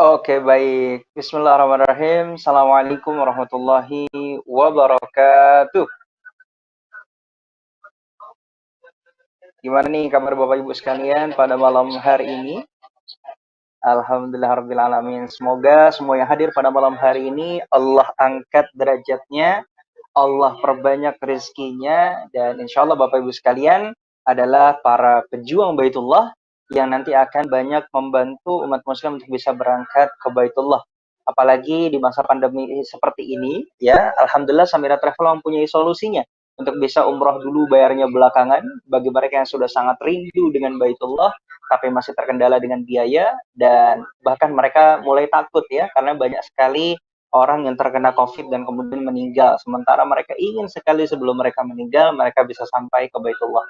Oke, baik. Bismillahirrahmanirrahim. Assalamualaikum warahmatullahi wabarakatuh. Gimana nih kabar Bapak Ibu sekalian pada malam hari ini? Alhamdulillahirrabbilalamin. Semoga semua yang hadir pada malam hari ini Allah angkat derajatnya, Allah perbanyak rezekinya, dan insya Allah Bapak Ibu sekalian adalah para pejuang Baitullah yang nanti akan banyak membantu umat muslim untuk bisa berangkat ke Baitullah. Apalagi di masa pandemi seperti ini, ya, Alhamdulillah Samira Travel mempunyai solusinya untuk bisa umroh dulu bayarnya belakangan bagi mereka yang sudah sangat rindu dengan Baitullah tapi masih terkendala dengan biaya, dan bahkan mereka mulai takut ya karena banyak sekali orang yang terkena COVID dan kemudian meninggal. Sementara mereka ingin sekali sebelum mereka meninggal, mereka bisa sampai ke Baitullah.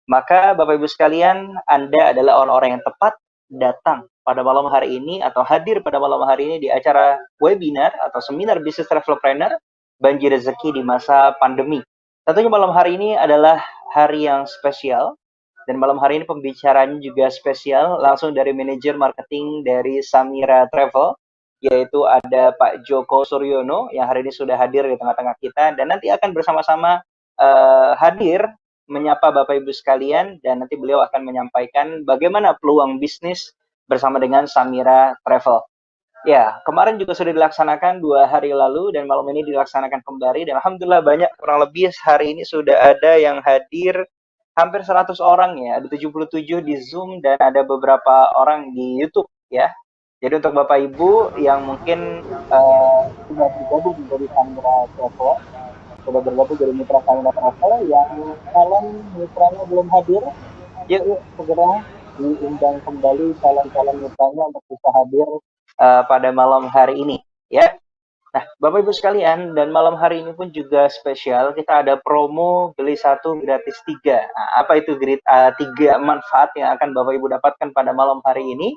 Maka Bapak Ibu sekalian, Anda adalah orang-orang yang tepat datang pada malam hari ini atau hadir pada malam hari ini di acara webinar atau seminar bisnis travelpreneur Banjir Rezeki di masa pandemi. Tentunya malam hari ini adalah hari yang spesial, dan malam hari ini pembicaranya juga spesial langsung dari manajer marketing dari Samira Travel, yaitu ada Pak Joko Suryono yang hari ini sudah hadir di tengah-tengah kita dan nanti akan bersama-sama hadir menyapa Bapak Ibu sekalian, dan nanti beliau akan menyampaikan bagaimana peluang bisnis bersama dengan Samira Travel. Ya, kemarin juga sudah dilaksanakan 2 hari lalu dan malam ini dilaksanakan kembali, dan Alhamdulillah banyak, kurang lebih hari ini sudah ada yang hadir hampir 100 orang ya, ada 77 di Zoom dan ada beberapa orang di YouTube ya. Jadi untuk Bapak Ibu yang mungkin sudah bergabung dari Samira Travel, sudah bergabung dari Mitra Samira Travel, yang calon mitranya belum hadir, yuk segera diundang kembali calon-calon mitranya untuk bisa hadir pada malam hari ini ya. Nah, Bapak Ibu sekalian, dan malam hari ini pun juga spesial. Kita ada promo beli satu gratis tiga. Nah, apa itu tiga manfaat yang akan Bapak Ibu dapatkan pada malam hari ini?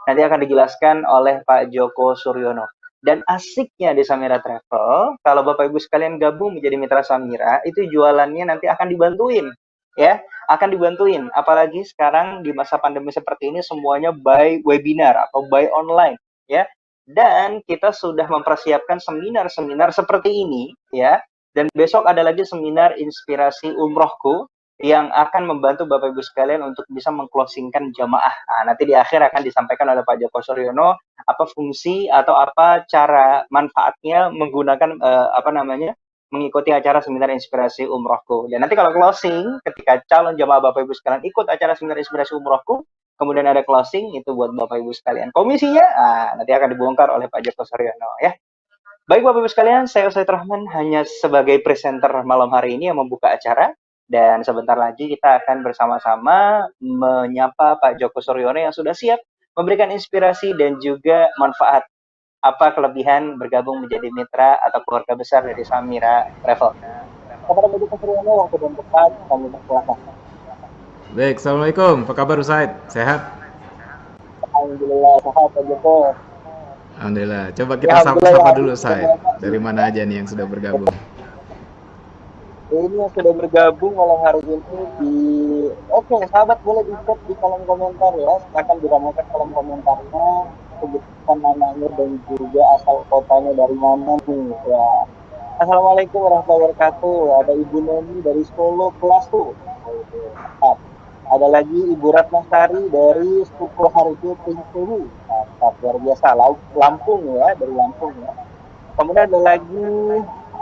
Nanti akan dijelaskan oleh Pak Joko Suryono. Dan asiknya di Samira Travel, kalau Bapak Ibu sekalian gabung menjadi mitra Samira, itu jualannya nanti akan dibantuin. Ya, akan dibantuin. Apalagi sekarang di masa pandemi seperti ini semuanya by webinar atau by online. Ya, dan kita sudah mempersiapkan seminar-seminar seperti ini ya. Dan besok ada lagi seminar inspirasi umrohku yang akan membantu Bapak Ibu sekalian untuk bisa mengclosingkan jamaah. Nah, nanti di akhir akan disampaikan oleh Pak Joko Suryono apa fungsi atau apa cara manfaatnya menggunakan mengikuti acara seminar inspirasi umrohku. Dan nanti kalau closing, ketika calon jamaah Bapak Ibu sekalian ikut acara seminar inspirasi umrohku, kemudian ada closing, itu buat Bapak Ibu sekalian. Komisinya nanti akan dibongkar oleh Pak Joko Suryono ya. Baik Bapak Ibu sekalian, saya Ustaz Rahman hanya sebagai presenter malam hari ini yang membuka acara, dan sebentar lagi kita akan bersama-sama menyapa Pak Joko Suryono yang sudah siap memberikan inspirasi dan juga manfaat apa kelebihan bergabung menjadi mitra atau keluarga besar dari Samira Travel. Kepada Pak Joko Suryono waktu dan tepat kami persilakan. Baik, Assalamualaikum. Apa kabar Usaid? Sehat? Alhamdulillah sehat Pak Joko. Alhamdulillah. Coba Ya, kita Alhamdulillah ya, sapa-sapa hadir dulu sudah Usaid. banyak Dari mana aja nih yang sudah bergabung? ini yang sudah bergabung malam hari ini di oke, sahabat boleh di-chat di kolom komentar ya, silakan diramaikan kolom komentarnya, sebutkan namanya dan juga asal kotanya dari mana nih ya. Assalamualaikum warahmatullahi wabarakatuh. Ada Ibu Neni dari Solo kelas tuh. Mantap. Ada lagi Ibu Ratnasari dari Sukoharjo Tingkulu. Mantap, luar biasa. Lampung ya, dari Lampung ya. Kemudian ada lagi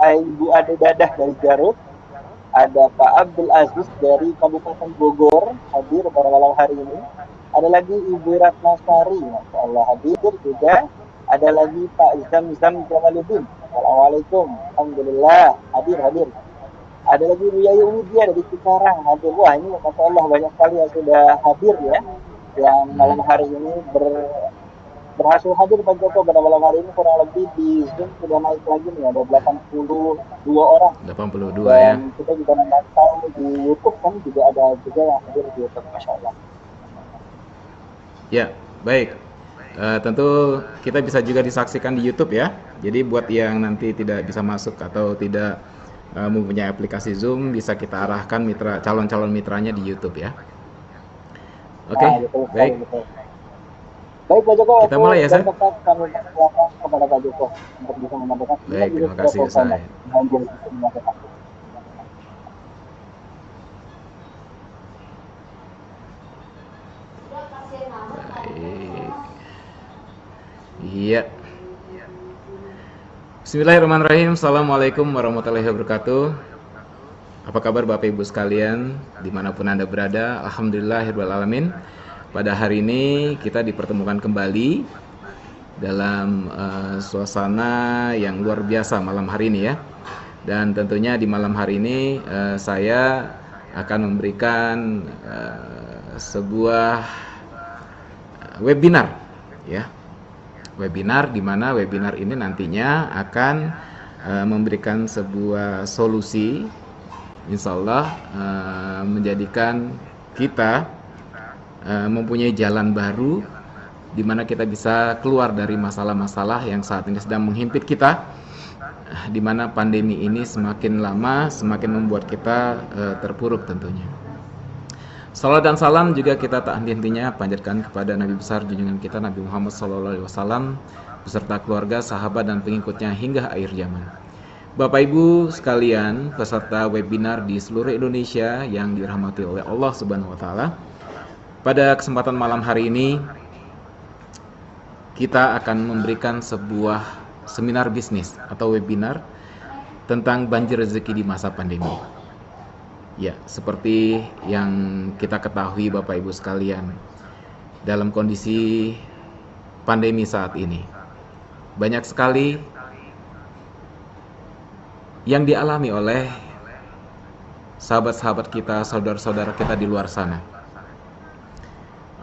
Ibu Ade Dadah dari Garut. Ada Pak Abdul Aziz dari Kabupaten Bogor hadir pada malam hari ini. Ada lagi Ibu Ratnasari, Masya Allah hadir juga. Ada lagi Pak Zam Jamaluddin. Assalamualaikum. Alhamdulillah hadir. Ada lagi Bu Yayu Mudia dari Cikarang hadir. Wah ini Masya Allah banyak sekali yang sudah hadir ya. Yang malam hari ini berhasil hadir Pak Joko pada malam hari ini. Kurang lebih di Zoom sudah naik lagi nih, ada 82 orang. 82 ya. Dan kita juga memantau di YouTube kan juga ada juga yang hadir di YouTube, Masya Allah. Ya, baik. Tentu kita bisa juga disaksikan di YouTube ya. Jadi buat yang nanti tidak bisa masuk atau tidak mempunyai aplikasi Zoom, bisa kita arahkan calon-calon mitranya di YouTube ya. Oke, Betul sekali, baik. betul. Baik Pak Joko, Kita waktu mulai ya, dan Seth? tempat kami persilakan kepada Pak Joko untuk bisa menyampaikan Baik, strategi terima kasih, travel planner Said. banjir di masa pandemi. Baik. Iya. Bismillahirrahmanirrahim. Assalamualaikum warahmatullahi wabarakatuh. Apa kabar Bapak Ibu sekalian, dimanapun Anda berada? Alhamdulillahirrahmanirrahim. Pada hari ini kita dipertemukan kembali dalam suasana yang luar biasa malam hari ini ya. Dan tentunya di malam hari ini saya akan memberikan sebuah webinar ya. Webinar di mana webinar ini nantinya akan memberikan sebuah solusi insya Allah menjadikan kita mempunyai jalan baru di mana kita bisa keluar dari masalah-masalah yang saat ini sedang menghimpit kita, di mana pandemi ini semakin lama semakin membuat kita terpuruk tentunya. Salawat dan salam juga kita tak henti-hentinya panjatkan kepada Nabi besar junjungan kita Nabi Muhammad SAW beserta keluarga, sahabat dan pengikutnya hingga akhir zaman. Bapak Ibu sekalian, peserta webinar di seluruh Indonesia yang dirahmati oleh Allah Subhanahu wa taala. Pada kesempatan malam hari ini kita akan memberikan sebuah seminar bisnis atau webinar tentang banjir rezeki di masa pandemi. Ya, seperti yang kita ketahui Bapak Ibu sekalian, dalam kondisi pandemi saat ini, banyak sekali yang dialami oleh sahabat-sahabat kita, saudara-saudara kita di luar sana.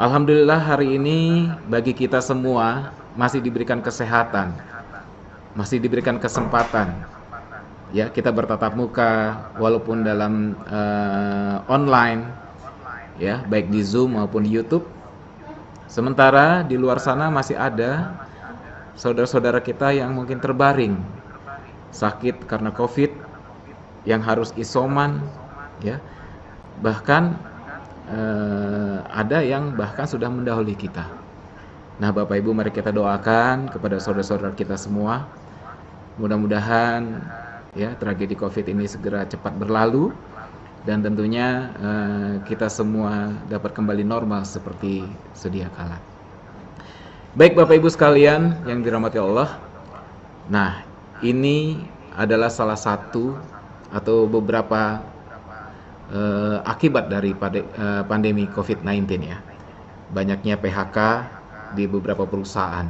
Alhamdulillah hari ini bagi kita semua masih diberikan kesehatan, masih diberikan kesempatan. Ya, kita bertatap muka walaupun dalam online ya, baik di Zoom maupun di YouTube. Sementara di luar sana masih ada saudara-saudara kita yang mungkin terbaring sakit karena Covid, yang harus isoman ya. Bahkan ada yang bahkan sudah mendahului kita. Nah, Bapak Ibu, mari kita doakan kepada saudara-saudara kita semua. Mudah-mudahan ya tragedi Covid ini segera cepat berlalu dan tentunya kita semua dapat kembali normal seperti sedia kala. Baik Bapak Ibu sekalian yang dirahmati Allah. Nah, ini adalah salah satu atau beberapa akibat dari pandemi Covid-19 ya. Banyaknya PHK di beberapa perusahaan.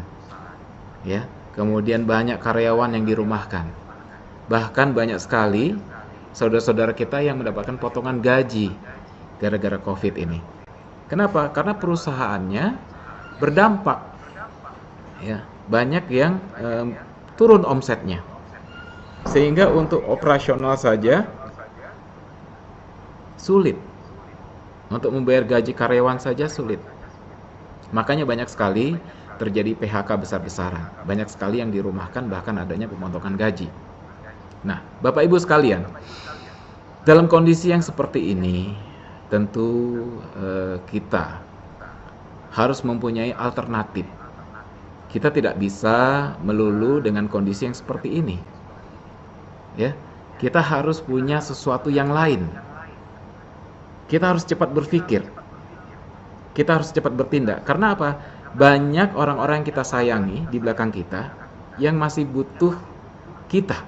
Ya, kemudian banyak karyawan yang dirumahkan. Bahkan banyak sekali saudara-saudara kita yang mendapatkan potongan gaji gara-gara Covid ini. Kenapa? Karena perusahaannya berdampak. Ya, banyak yang turun omsetnya. Sehingga untuk operasional saja sulit. Untuk membayar gaji karyawan saja sulit. Makanya banyak sekali terjadi PHK besar-besaran. Banyak sekali yang dirumahkan, bahkan adanya pemotongan gaji. Nah, Bapak Ibu sekalian, dalam kondisi yang seperti ini, tentu kita harus mempunyai alternatif. Kita tidak bisa melulu dengan kondisi yang seperti ini. Ya, kita harus punya sesuatu yang lain. Kita harus cepat berpikir. Kita harus cepat bertindak. Karena apa? Banyak orang-orang yang kita sayangi di belakang kita yang masih butuh kita.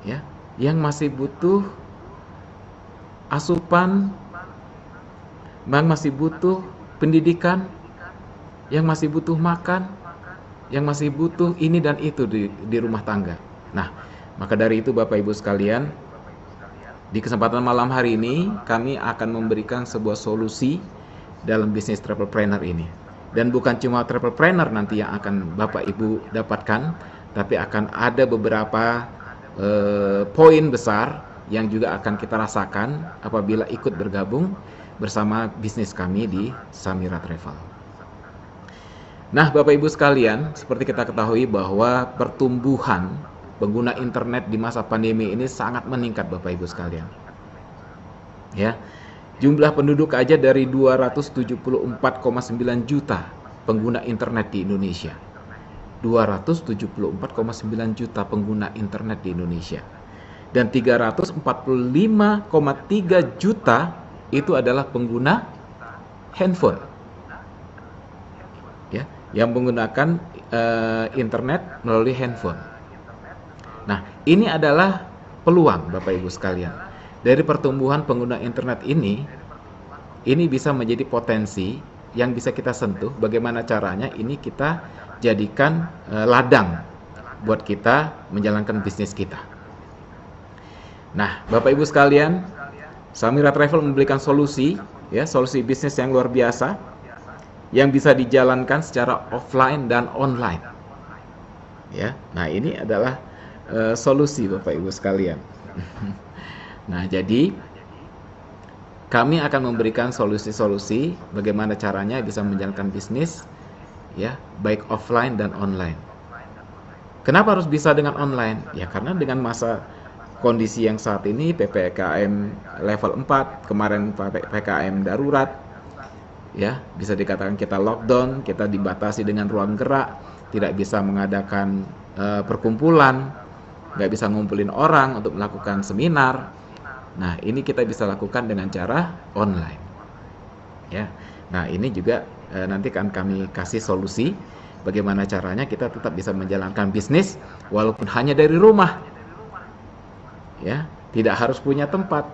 Ya, yang masih butuh asupan, yang masih butuh pendidikan, yang masih butuh makan, yang masih butuh ini dan itu di rumah tangga. Nah, maka dari itu Bapak Ibu sekalian, di kesempatan malam hari ini kami akan memberikan sebuah solusi dalam bisnis travelpreneur ini. Dan bukan cuma travelpreneur nanti yang akan Bapak Ibu dapatkan, tapi akan ada beberapa poin besar yang juga akan kita rasakan apabila ikut bergabung bersama bisnis kami di Samira Travel. Nah, Bapak Ibu sekalian, seperti kita ketahui bahwa pertumbuhan pengguna internet di masa pandemi ini sangat meningkat Bapak Ibu sekalian. Ya. Jumlah penduduk aja dari 274,9 juta pengguna internet di Indonesia. 274,9 juta pengguna internet di Indonesia. Dan 345,3 juta itu adalah pengguna handphone. Ya, yang menggunakan internet melalui handphone. Nah, ini adalah peluang Bapak Ibu sekalian. Dari pertumbuhan pengguna internet ini bisa menjadi potensi yang bisa kita sentuh. Bagaimana caranya? Ini kita jadikan ladang buat kita menjalankan bisnis kita. Nah, Bapak Ibu sekalian, Samira Travel memberikan solusi, ya, solusi bisnis yang luar biasa yang bisa dijalankan secara offline dan online. Ya, nah ini adalah solusi Bapak Ibu sekalian. Nah, jadi kami akan memberikan solusi-solusi bagaimana caranya bisa menjalankan bisnis, ya, baik offline dan online. Kenapa harus bisa dengan online? Ya, karena dengan masa kondisi yang saat ini PPKM level 4, kemarin PPKM darurat, ya, bisa dikatakan kita lockdown, kita dibatasi dengan ruang gerak, tidak bisa mengadakan perkumpulan, nggak bisa ngumpulin orang untuk melakukan seminar. Nah, ini kita bisa lakukan dengan cara online, ya. Nah, ini juga nanti akan kami kasih solusi bagaimana caranya kita tetap bisa menjalankan bisnis walaupun hanya dari rumah, ya, tidak harus punya tempat.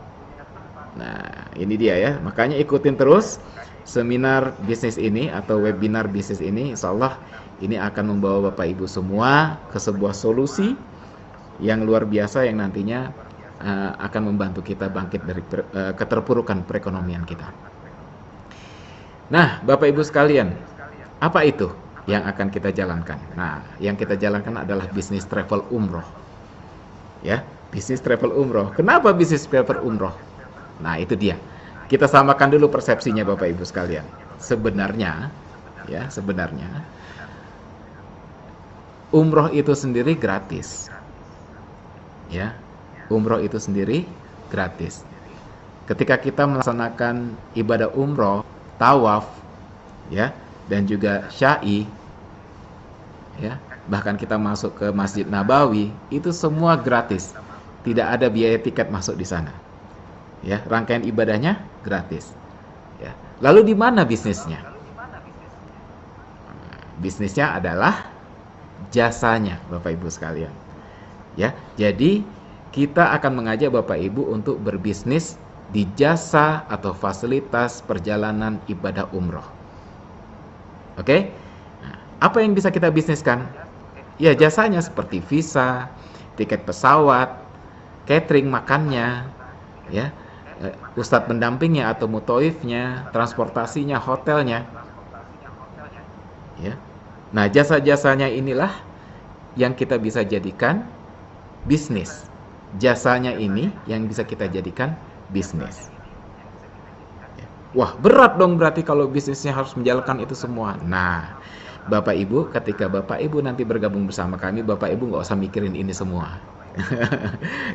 Nah, ini dia ya, makanya ikutin terus seminar bisnis ini atau webinar bisnis ini. Insya Allah ini akan membawa Bapak Ibu semua ke sebuah solusi yang luar biasa yang nantinya akan membantu kita bangkit dari keterpurukan perekonomian kita. Nah, Bapak Ibu sekalian, apa itu yang akan kita jalankan? Nah, yang kita jalankan adalah bisnis travel umroh. Ya, bisnis travel umroh. Kenapa bisnis travel umroh? Nah, itu dia. Kita samakan dulu persepsinya Bapak Ibu sekalian. Sebenarnya umroh itu sendiri gratis. Ya, umroh itu sendiri gratis. Ketika kita melaksanakan ibadah umroh, tawaf, ya, dan juga syai, ya, bahkan kita masuk ke Masjid Nabawi, itu semua gratis. Tidak ada biaya tiket masuk di sana. Ya, rangkaian ibadahnya gratis. Ya. Lalu di mana bisnisnya? Bisnisnya adalah jasanya, Bapak Ibu sekalian. Ya, jadi kita akan mengajak Bapak Ibu untuk berbisnis di jasa atau fasilitas perjalanan ibadah umroh. Oke? Nah, apa yang bisa kita bisniskan? Ya, jasanya seperti visa, tiket pesawat, catering makannya, ya, ustadz pendampingnya atau muthaifnya, transportasinya, hotelnya. Ya. Nah, jasa-jasanya inilah yang kita bisa jadikan bisnis. Jasanya ini yang bisa kita jadikan bisnis. Wah, berat dong berarti kalau bisnisnya harus menjalankan itu semua. Nah, Bapak Ibu, ketika Bapak Ibu nanti bergabung bersama kami, Bapak Ibu nggak usah mikirin ini semua.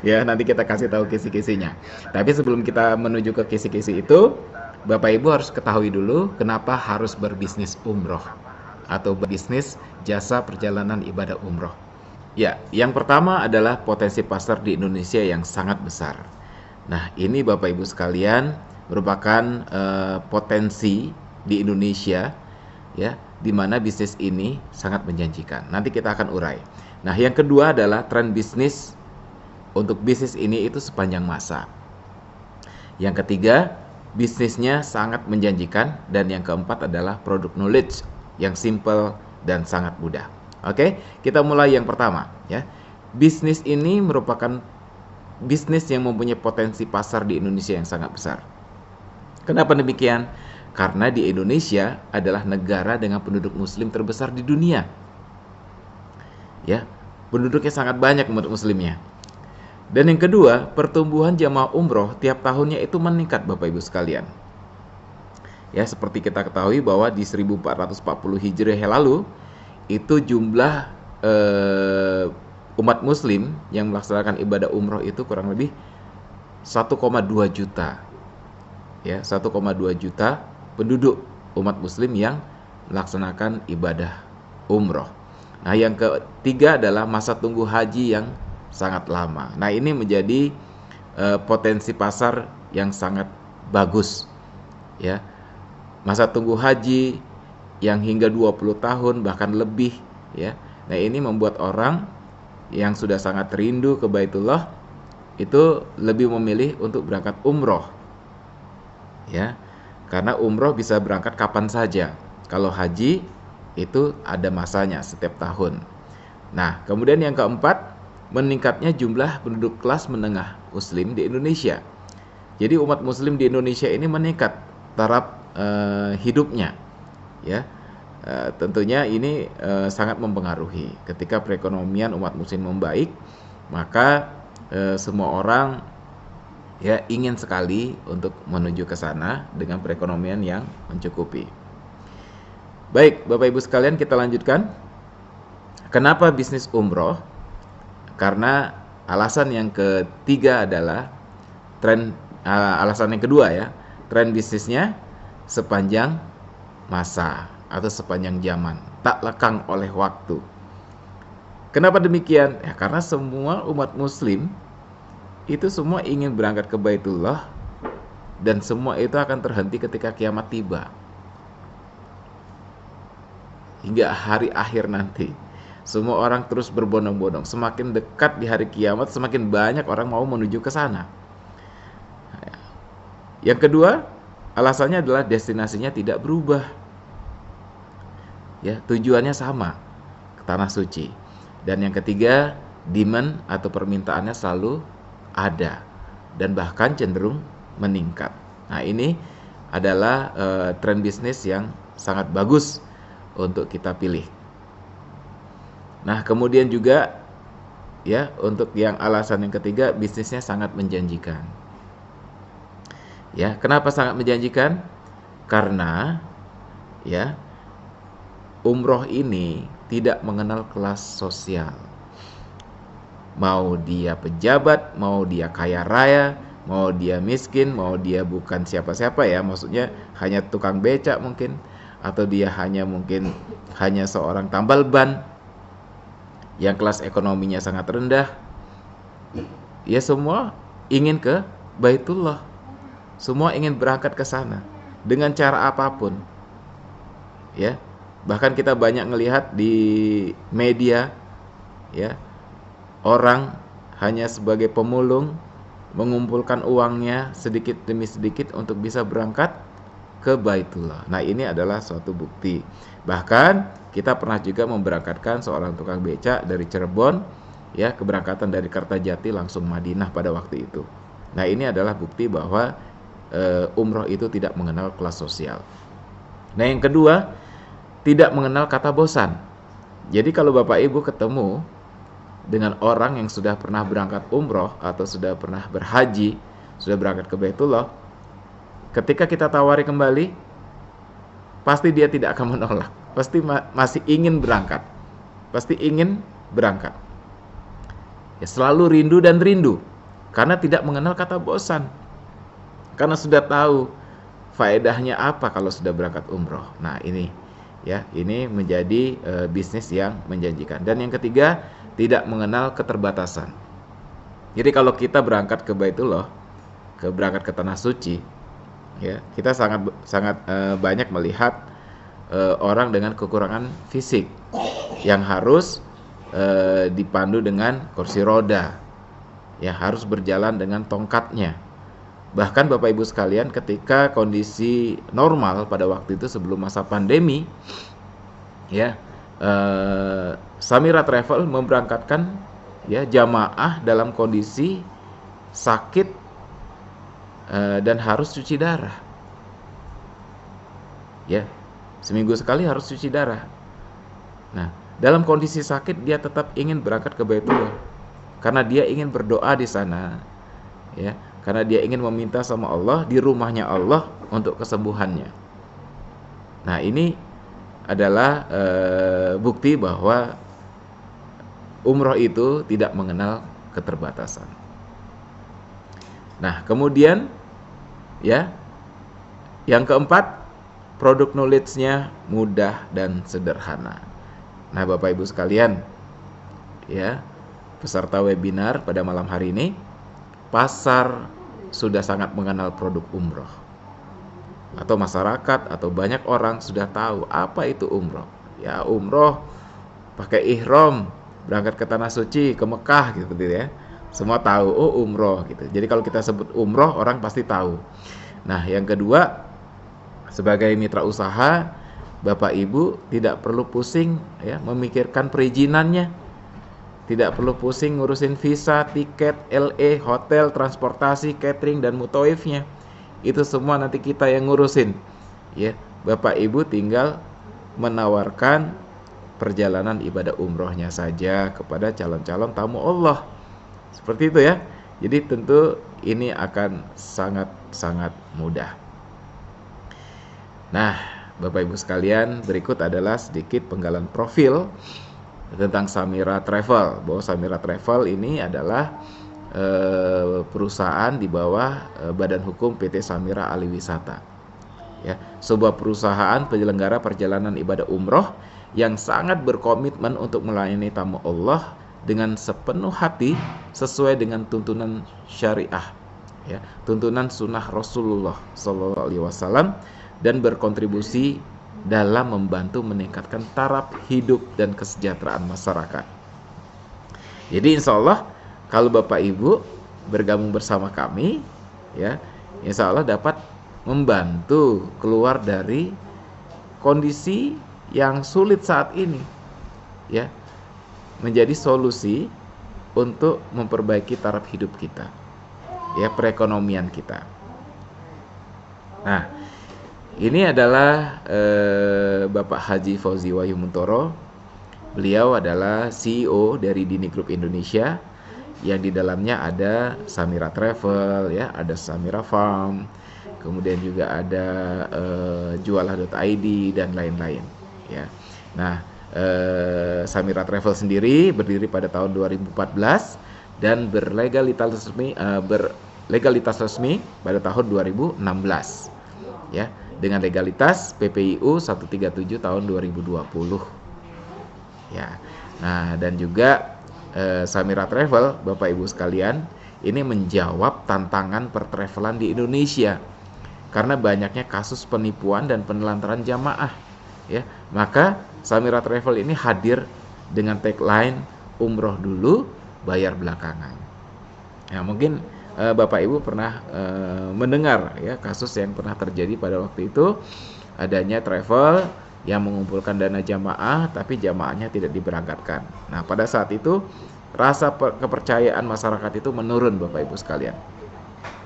Ya, nanti kita kasih tahu kisi-kisinya. Tapi sebelum kita menuju ke kisi-kisi itu, Bapak Ibu harus ketahui dulu kenapa harus berbisnis umroh atau berbisnis jasa perjalanan ibadah umroh. Ya, yang pertama adalah potensi pasar di Indonesia yang sangat besar. Nah, ini Bapak Ibu sekalian merupakan potensi di Indonesia, ya, di mana bisnis ini sangat menjanjikan. Nanti kita akan urai. Nah, yang kedua adalah tren bisnis untuk bisnis ini itu sepanjang masa. Yang ketiga, bisnisnya sangat menjanjikan. Dan yang keempat adalah produk knowledge yang simple dan sangat mudah. Oke, kita mulai yang pertama, ya. Bisnis ini merupakan bisnis yang mempunyai potensi pasar di Indonesia yang sangat besar. Kenapa demikian? Karena di Indonesia adalah negara dengan penduduk muslim terbesar di dunia. Ya, penduduknya sangat banyak umat muslimnya. Dan yang kedua, pertumbuhan jamaah umroh tiap tahunnya itu meningkat Bapak Ibu sekalian. Ya, seperti kita ketahui bahwa di 1440 Hijriah lalu itu jumlah umat muslim yang melaksanakan ibadah umroh itu kurang lebih 1,2 juta. Ya, 1,2 juta penduduk umat muslim yang melaksanakan ibadah umroh. Nah, yang ketiga adalah masa tunggu haji yang sangat lama. Nah, ini menjadi potensi pasar yang sangat bagus, ya. Masa tunggu haji yang hingga 20 tahun bahkan lebih, ya. Nah, ini membuat orang yang sudah sangat rindu ke Baitullah itu lebih memilih untuk berangkat umroh, ya. Karena umroh bisa berangkat kapan saja. Kalau haji itu ada masanya setiap tahun. Nah, kemudian yang keempat, meningkatnya jumlah penduduk kelas menengah muslim di Indonesia. Jadi umat muslim di Indonesia ini meningkat taraf hidupnya, ya. Tentunya ini sangat mempengaruhi. Ketika perekonomian umat muslim membaik, maka semua orang ya ingin sekali untuk menuju ke sana dengan perekonomian yang mencukupi. Baik, Bapak Ibu sekalian, kita lanjutkan. Kenapa bisnis umroh? Karena alasan yang ketiga adalah alasan yang kedua ya, tren bisnisnya sepanjang masa atau sepanjang zaman, tak lekang oleh waktu. Kenapa demikian? Ya, karena semua umat muslim itu semua ingin berangkat ke Baitullah, dan semua itu akan terhenti ketika kiamat tiba. Hingga hari akhir nanti, semua orang terus berbondong-bondong. Semakin dekat di hari kiamat, semakin banyak orang mau menuju ke sana. Yang kedua, alasannya adalah destinasinya tidak berubah. Ya, tujuannya sama, ke tanah suci. Dan yang ketiga, demand atau permintaannya selalu ada dan bahkan cenderung meningkat. Nah, ini adalah tren bisnis yang sangat bagus untuk kita pilih. Nah, kemudian juga ya, untuk yang alasan yang ketiga, bisnisnya sangat menjanjikan. Ya, kenapa sangat menjanjikan? Karena ya, umroh ini tidak mengenal kelas sosial. Mau dia pejabat, mau dia kaya raya, mau dia miskin, mau dia bukan siapa-siapa ya, maksudnya hanya tukang becak mungkin, atau dia mungkin hanya seorang tambal ban yang kelas ekonominya sangat rendah, ya semua ingin ke Baitullah, semua ingin berangkat ke sana dengan cara apapun, ya. Bahkan kita banyak melihat di media, ya, orang hanya sebagai pemulung mengumpulkan uangnya sedikit demi sedikit untuk bisa berangkat ke Baitullah. Nah, ini adalah suatu bukti. Bahkan kita pernah juga memberangkatkan seorang tukang becak dari Cirebon, ya, keberangkatan dari Kertajati langsung Madinah pada waktu itu. Nah, ini adalah bukti bahwa umroh itu tidak mengenal kelas sosial. Nah, yang kedua, tidak mengenal kata bosan. Jadi kalau Bapak Ibu ketemu dengan orang yang sudah pernah berangkat umroh atau sudah pernah berhaji, sudah berangkat ke Baitullah, ketika kita tawari kembali, pasti dia tidak akan menolak. Pasti masih ingin berangkat. Pasti ingin berangkat. Ya, selalu rindu dan rindu. Karena tidak mengenal kata bosan. Karena sudah tahu faedahnya apa kalau sudah berangkat umroh. Nah, ini ya, ini menjadi bisnis yang menjanjikan. Dan yang ketiga, tidak mengenal keterbatasan. Jadi kalau kita berangkat ke Baitullah, berangkat ke tanah suci, ya, kita sangat banyak melihat orang dengan kekurangan fisik yang harus dipandu dengan kursi roda, ya, harus berjalan dengan tongkatnya. Bahkan Bapak Ibu sekalian, ketika kondisi normal pada waktu itu sebelum masa pandemi, ya, Samira Travel memberangkatkan ya jamaah dalam kondisi sakit dan harus cuci darah. Ya, seminggu sekali harus cuci darah. Nah, dalam kondisi sakit dia tetap ingin berangkat ke Baitullah karena dia ingin berdoa di sana, ya, karena dia ingin meminta sama Allah di rumahnya Allah untuk kesembuhannya. Nah, ini adalah bukti bahwa umroh itu tidak mengenal keterbatasan. Nah, kemudian ya, yang keempat, produk knowledge-nya mudah dan sederhana. Nah, Bapak Ibu sekalian, ya, peserta webinar pada malam hari ini, pasar sudah sangat mengenal produk umroh. Atau masyarakat atau banyak orang sudah tahu apa itu umroh. Ya, umroh pakai ihram, berangkat ke tanah suci, ke Mekah gitu ya. Semua tahu, oh umroh gitu. Jadi kalau kita sebut umroh, orang pasti tahu. Nah, yang kedua, sebagai mitra usaha, Bapak Ibu tidak perlu pusing ya memikirkan perizinannya. Tidak perlu pusing ngurusin visa, tiket, LE, hotel, transportasi, catering dan mutawifnya. Itu semua nanti kita yang ngurusin. Ya, Bapak Ibu tinggal menawarkan perjalanan ibadah umrohnya saja kepada calon-calon tamu Allah. Seperti itu ya. Jadi tentu ini akan sangat-sangat mudah. Nah, Bapak Ibu sekalian, berikut adalah sedikit penggalan profil tentang Samira Travel. Bahwa Samira Travel ini adalah perusahaan di bawah Badan Hukum PT Samira Aliwisata. Ya, sebuah perusahaan penyelenggara perjalanan ibadah umroh yang sangat berkomitmen untuk melayani tamu Allah dengan sepenuh hati sesuai dengan tuntunan syariah, ya, tuntunan sunnah Rasulullah SAW, dan berkontribusi dalam membantu meningkatkan taraf hidup dan kesejahteraan masyarakat. Jadi insya Allah kalau Bapak Ibu bergabung bersama kami, ya, insya Allah dapat membantu keluar dari kondisi yang sulit saat ini, ya, menjadi solusi untuk memperbaiki taraf hidup kita, ya, perekonomian kita. Nah, ini adalah Bapak Haji Fauzi Wahyumuntoro. Beliau adalah CEO dari Dini Group Indonesia, yang di dalamnya ada Samira Travel, ya, ada Samira Farm, kemudian juga ada jualah.id dan lain-lain, ya. Nah, Samira Travel sendiri berdiri pada tahun 2014 dan berlegalitas resmi pada tahun 2016, ya, dengan legalitas PPIU 137 tahun 2020, ya. Nah, dan juga Samira Travel, Bapak Ibu sekalian, ini menjawab tantangan pertravelan di Indonesia karena banyaknya kasus penipuan dan penelantaran jamaah, ya. Maka Samira Travel ini hadir dengan tagline umroh dulu, bayar belakangan. Ya, mungkin Bapak Ibu pernah mendengar, ya, kasus yang pernah terjadi pada waktu itu, adanya travel yang mengumpulkan dana jamaah tapi jamaahnya tidak diberangkatkan. Nah, pada saat itu rasa kepercayaan masyarakat itu menurun, Bapak Ibu sekalian.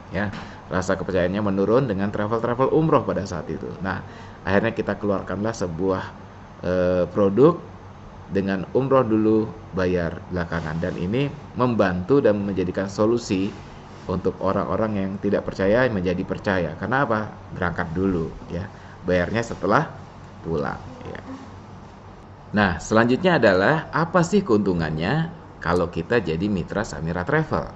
Ya, rasa kepercayaannya menurun dengan travel umroh pada saat itu. Nah, akhirnya kita keluarkanlah sebuah produk dengan umroh dulu, bayar belakangan, dan ini membantu dan menjadikan solusi untuk orang-orang yang tidak percaya menjadi percaya. Karena apa? Berangkat dulu, ya, bayarnya setelah pulang, ya. Nah, selanjutnya adalah apa sih keuntungannya kalau kita jadi mitra Samira Travel?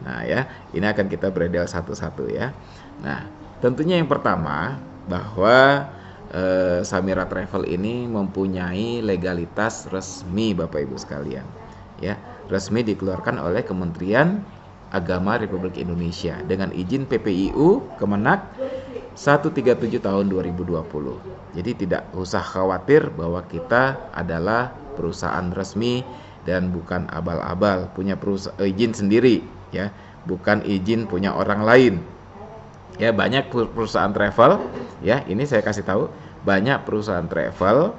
Nah, ya, ini akan kita beredel satu-satu, ya. Nah, tentunya yang pertama bahwa Samira Travel ini mempunyai legalitas resmi, Bapak Ibu sekalian, ya, resmi dikeluarkan oleh Kementerian Agama Republik Indonesia dengan izin PPIU Kemenak 137 tahun 2020. Jadi tidak usah khawatir bahwa kita adalah perusahaan resmi dan bukan abal-abal, punya izin sendiri, ya, bukan izin punya orang lain. Ya, banyak perusahaan travel, ya, ini saya kasih tahu, banyak perusahaan travel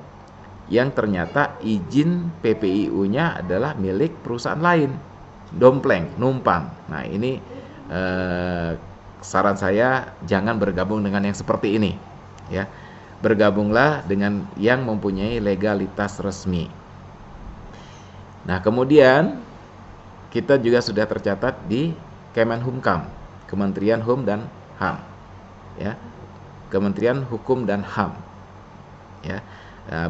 yang ternyata izin PPIU-nya adalah milik perusahaan lain, dompleng, numpang. Nah, ini saran saya jangan bergabung dengan yang seperti ini, ya. Bergabunglah dengan yang mempunyai legalitas resmi. Nah, kemudian kita juga sudah tercatat di Kemenhumkam, Kementerian Hum dan HAM, ya, Kementerian Hukum dan HAM, ya,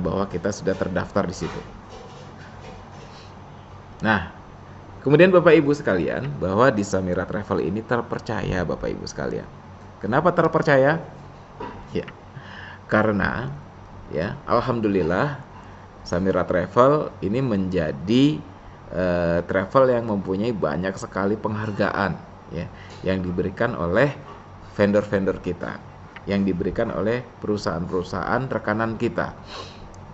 bahwa kita sudah terdaftar di situ. Nah, kemudian Bapak Ibu sekalian, bahwa di Samira Travel ini terpercaya, Bapak Ibu sekalian. Kenapa terpercaya? Ya, karena ya alhamdulillah Samira Travel ini menjadi travel yang mempunyai banyak sekali penghargaan ya yang diberikan oleh vendor-vendor kita, yang diberikan oleh perusahaan-perusahaan rekanan kita.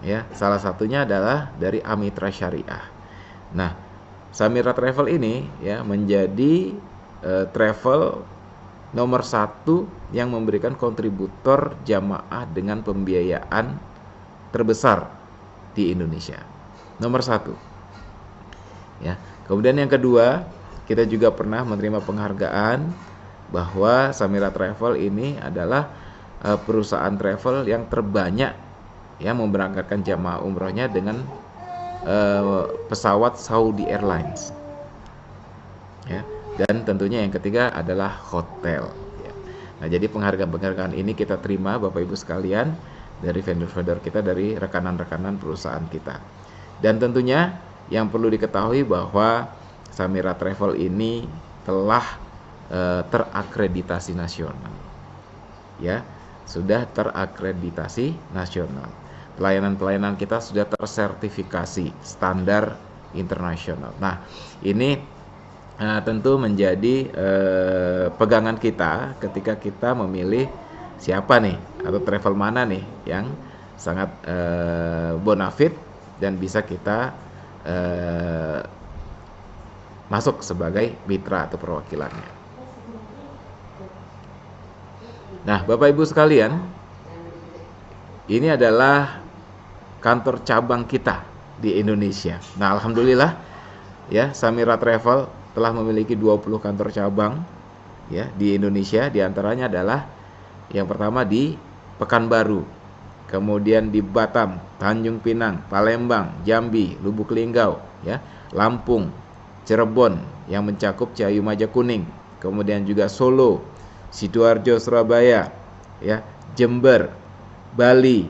Ya, salah satunya adalah dari Amitra Syariah. Nah, Samira Travel ini ya menjadi travel nomor 1 yang memberikan kontributor jamaah dengan pembiayaan terbesar di Indonesia. Nomor 1. Ya. Kemudian yang kedua, kita juga pernah menerima penghargaan bahwa Samira Travel ini adalah perusahaan travel yang terbanyak yang memberangkatkan jamaah umrohnya dengan pesawat Saudi Airlines. Ya. Dan tentunya yang ketiga adalah hotel. Ya. Nah, jadi penghargaan-penghargaan ini kita terima Bapak Ibu sekalian dari vendor-vendor kita, dari rekanan-rekanan perusahaan kita. Dan tentunya yang perlu diketahui bahwa Samira Travel ini telah terakreditasi nasional. Ya, sudah terakreditasi nasional. Pelayanan-pelayanan kita sudah tersertifikasi standar internasional. Nah, ini tentu menjadi pegangan kita ketika kita memilih siapa nih atau travel mana nih yang sangat bonafit dan bisa kita masuk sebagai mitra atau perwakilannya. Nah, Bapak Ibu sekalian, ini adalah kantor cabang kita di Indonesia. Nah, alhamdulillah ya, Samira Travel telah memiliki 20 kantor cabang ya di Indonesia. Di antaranya adalah yang pertama di Pekanbaru, kemudian di Batam, Tanjung Pinang, Palembang, Jambi, Lubuk Linggau, ya, Lampung, Cirebon yang mencakup Ciayu Majakuning, kemudian juga Solo, Sidoarjo, Surabaya, ya, Jember, Bali,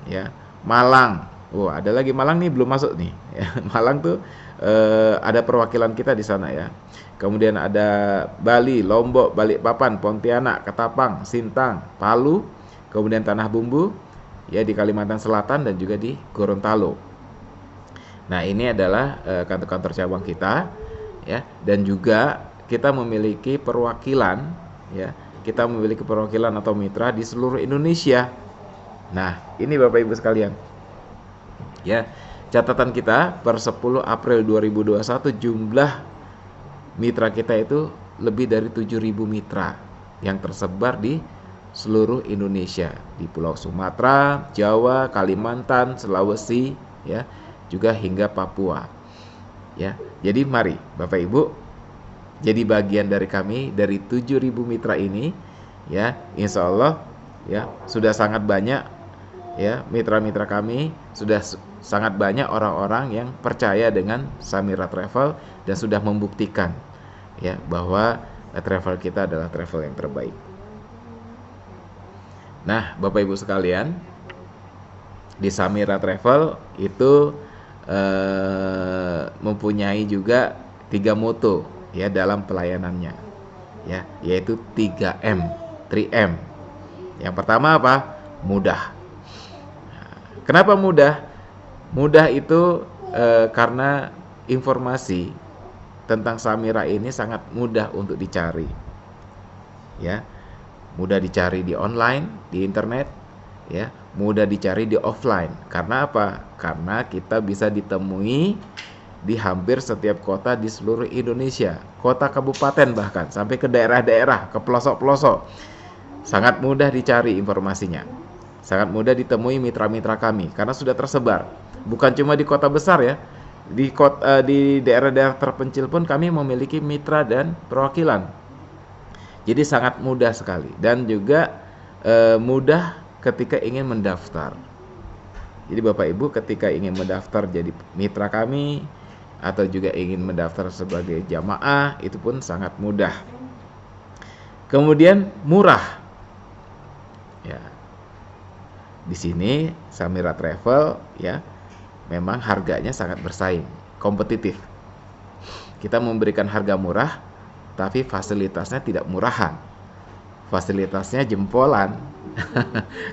ya, Malang. Ada lagi Malang nih belum masuk nih. Ya, Malang tuh ada perwakilan kita di sana ya. Kemudian ada Bali, Lombok, Balikpapan, Pontianak, Ketapang, Sintang, Palu, kemudian Tanah Bumbu, ya di Kalimantan Selatan dan juga di Gorontalo. Nah, ini adalah kantor-kantor cabang kita ya, dan juga kita memiliki perwakilan ya. Kita memiliki perwakilan atau mitra di seluruh Indonesia. Nah, ini Bapak Ibu sekalian. Ya, catatan kita per 10 April 2021 jumlah mitra kita itu lebih dari 7.000 mitra yang tersebar di seluruh Indonesia, di Pulau Sumatera, Jawa, Kalimantan, Sulawesi, ya, juga hingga Papua. Ya, jadi mari Bapak Ibu jadi bagian dari kami, dari 7.000 mitra ini, ya, insya Allah, ya, sudah sangat banyak, ya, mitra-mitra kami, sudah sangat banyak orang-orang yang percaya dengan Samira Travel dan sudah membuktikan, ya, bahwa travel kita adalah travel yang terbaik. Nah, Bapak Ibu sekalian, di Samira Travel itu mempunyai juga 3 moto ya dalam pelayanannya, ya, yaitu 3M, 3M. Yang pertama apa? Mudah. Kenapa mudah? Mudah itu karena informasi tentang Samira ini sangat mudah untuk dicari, ya, mudah dicari di online, di internet, ya, mudah dicari di offline. Karena apa? Karena kita bisa ditemui di hampir setiap kota di seluruh Indonesia, kota kabupaten bahkan sampai ke daerah-daerah, ke pelosok-pelosok. Sangat mudah dicari informasinya, sangat mudah ditemui mitra-mitra kami karena sudah tersebar. Bukan cuma di kota besar ya, di daerah-daerah terpencil pun kami memiliki mitra dan perwakilan. Jadi sangat mudah sekali dan juga mudah ketika ingin mendaftar. Jadi Bapak Ibu ketika ingin mendaftar jadi mitra kami atau juga ingin mendaftar sebagai jamaah, itu pun sangat mudah. Kemudian murah. Ya. Di sini Samira Travel ya memang harganya sangat bersaing, kompetitif. Kita memberikan harga murah tapi fasilitasnya tidak murahan. fasilitasnya jempolan.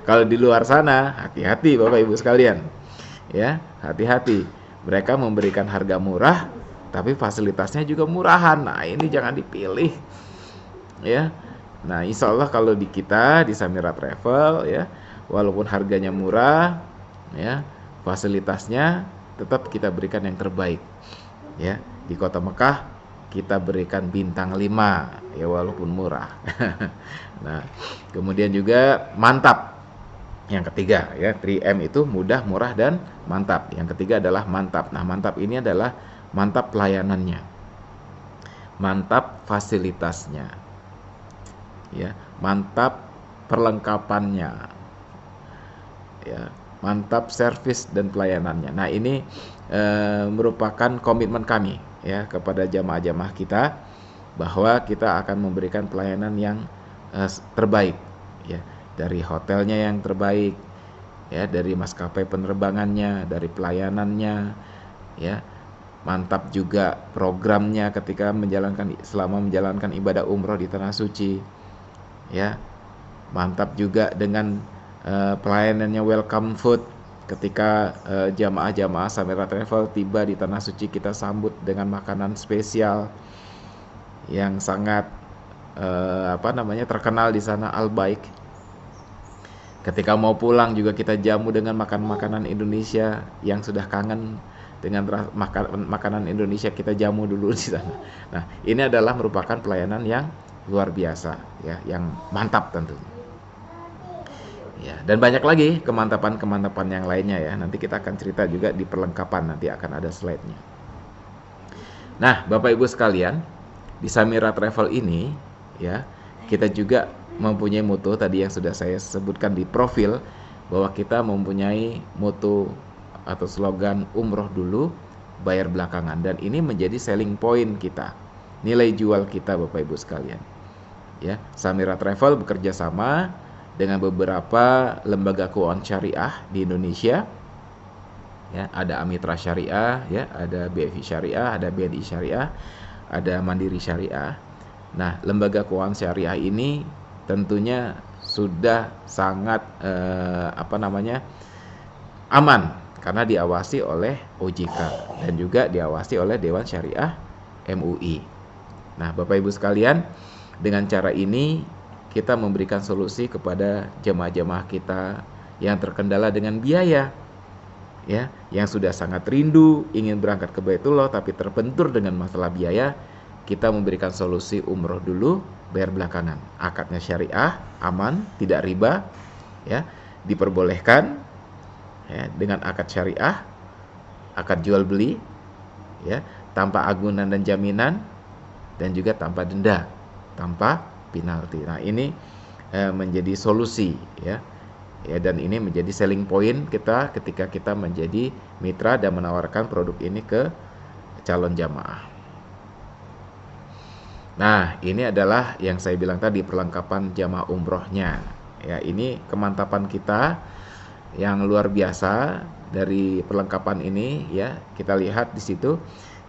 Kalau di luar sana, hati-hati Bapak Ibu sekalian. Ya, hati-hati. Mereka memberikan harga murah, tapi fasilitasnya juga murahan. Nah, ini jangan dipilih. Ya. Nah, insya Allah kalau di kita di Samira Travel ya, walaupun harganya murah, ya, fasilitasnya tetap kita berikan yang terbaik. Ya, di Kota Mekah kita berikan bintang 5 ya walaupun murah. Nah, kemudian juga mantap. Yang ketiga ya, 3M itu mudah, murah dan mantap. Yang ketiga adalah mantap. Nah, mantap ini adalah mantap pelayanannya. Mantap fasilitasnya. Ya, mantap perlengkapannya. Ya, mantap servis dan pelayanannya. Nah, ini merupakan komitmen kami ya kepada jamaah-jamaah kita bahwa kita akan memberikan pelayanan yang terbaik ya, dari hotelnya yang terbaik ya, dari maskapai penerbangannya, dari pelayanannya ya. Mantap juga programnya ketika selama menjalankan ibadah umroh di tanah suci ya. Mantap juga dengan pelayanannya welcome food. Ketika jamaah-jamaah Samira Travel tiba di tanah suci, kita sambut dengan makanan spesial yang sangat terkenal di sana, Al-Baik. Ketika mau pulang juga kita jamu dengan makanan Indonesia. Yang sudah kangen dengan makanan Indonesia, kita jamu dulu di sana. Nah, ini adalah merupakan pelayanan yang luar biasa ya, yang mantap tentunya. Ya, dan banyak lagi kemantapan-kemantapan yang lainnya ya. Nanti kita akan cerita juga di perlengkapan, nanti akan ada slide-nya. Nah, Bapak Ibu sekalian, di Samira Travel ini ya, kita juga mempunyai moto tadi yang sudah saya sebutkan di profil, bahwa kita mempunyai moto atau slogan umroh dulu, bayar belakangan, dan ini menjadi selling point kita, nilai jual kita Bapak Ibu sekalian. Ya, Samira Travel bekerja sama dengan beberapa lembaga keuangan syariah di Indonesia. Ya, ada Amitra Syariah, ya, ada BFI Syariah, ada BNI Syariah, ada Mandiri Syariah. Nah, lembaga keuangan syariah ini tentunya sudah sangat aman karena diawasi oleh OJK dan juga diawasi oleh Dewan Syariah MUI. Nah, Bapak Ibu sekalian, dengan cara ini kita memberikan solusi kepada jemaah-jemaah kita yang terkendala dengan biaya ya, yang sudah sangat rindu ingin berangkat ke Baitullah tapi terbentur dengan masalah biaya. Kita memberikan solusi umroh dulu, bayar belakangan. Akadnya syariah, aman, tidak riba ya, diperbolehkan ya, dengan akad syariah, akad jual beli ya, tanpa agunan dan jaminan, dan juga tanpa denda, tanpa penalti. Nah, ini menjadi solusi ya, dan ini menjadi selling point kita ketika kita menjadi mitra dan menawarkan produk ini ke calon jamaah. Nah, ini adalah yang saya bilang tadi, perlengkapan jamaah umrohnya ya. Ini kemantapan kita yang luar biasa dari perlengkapan ini ya. Kita lihat di situ.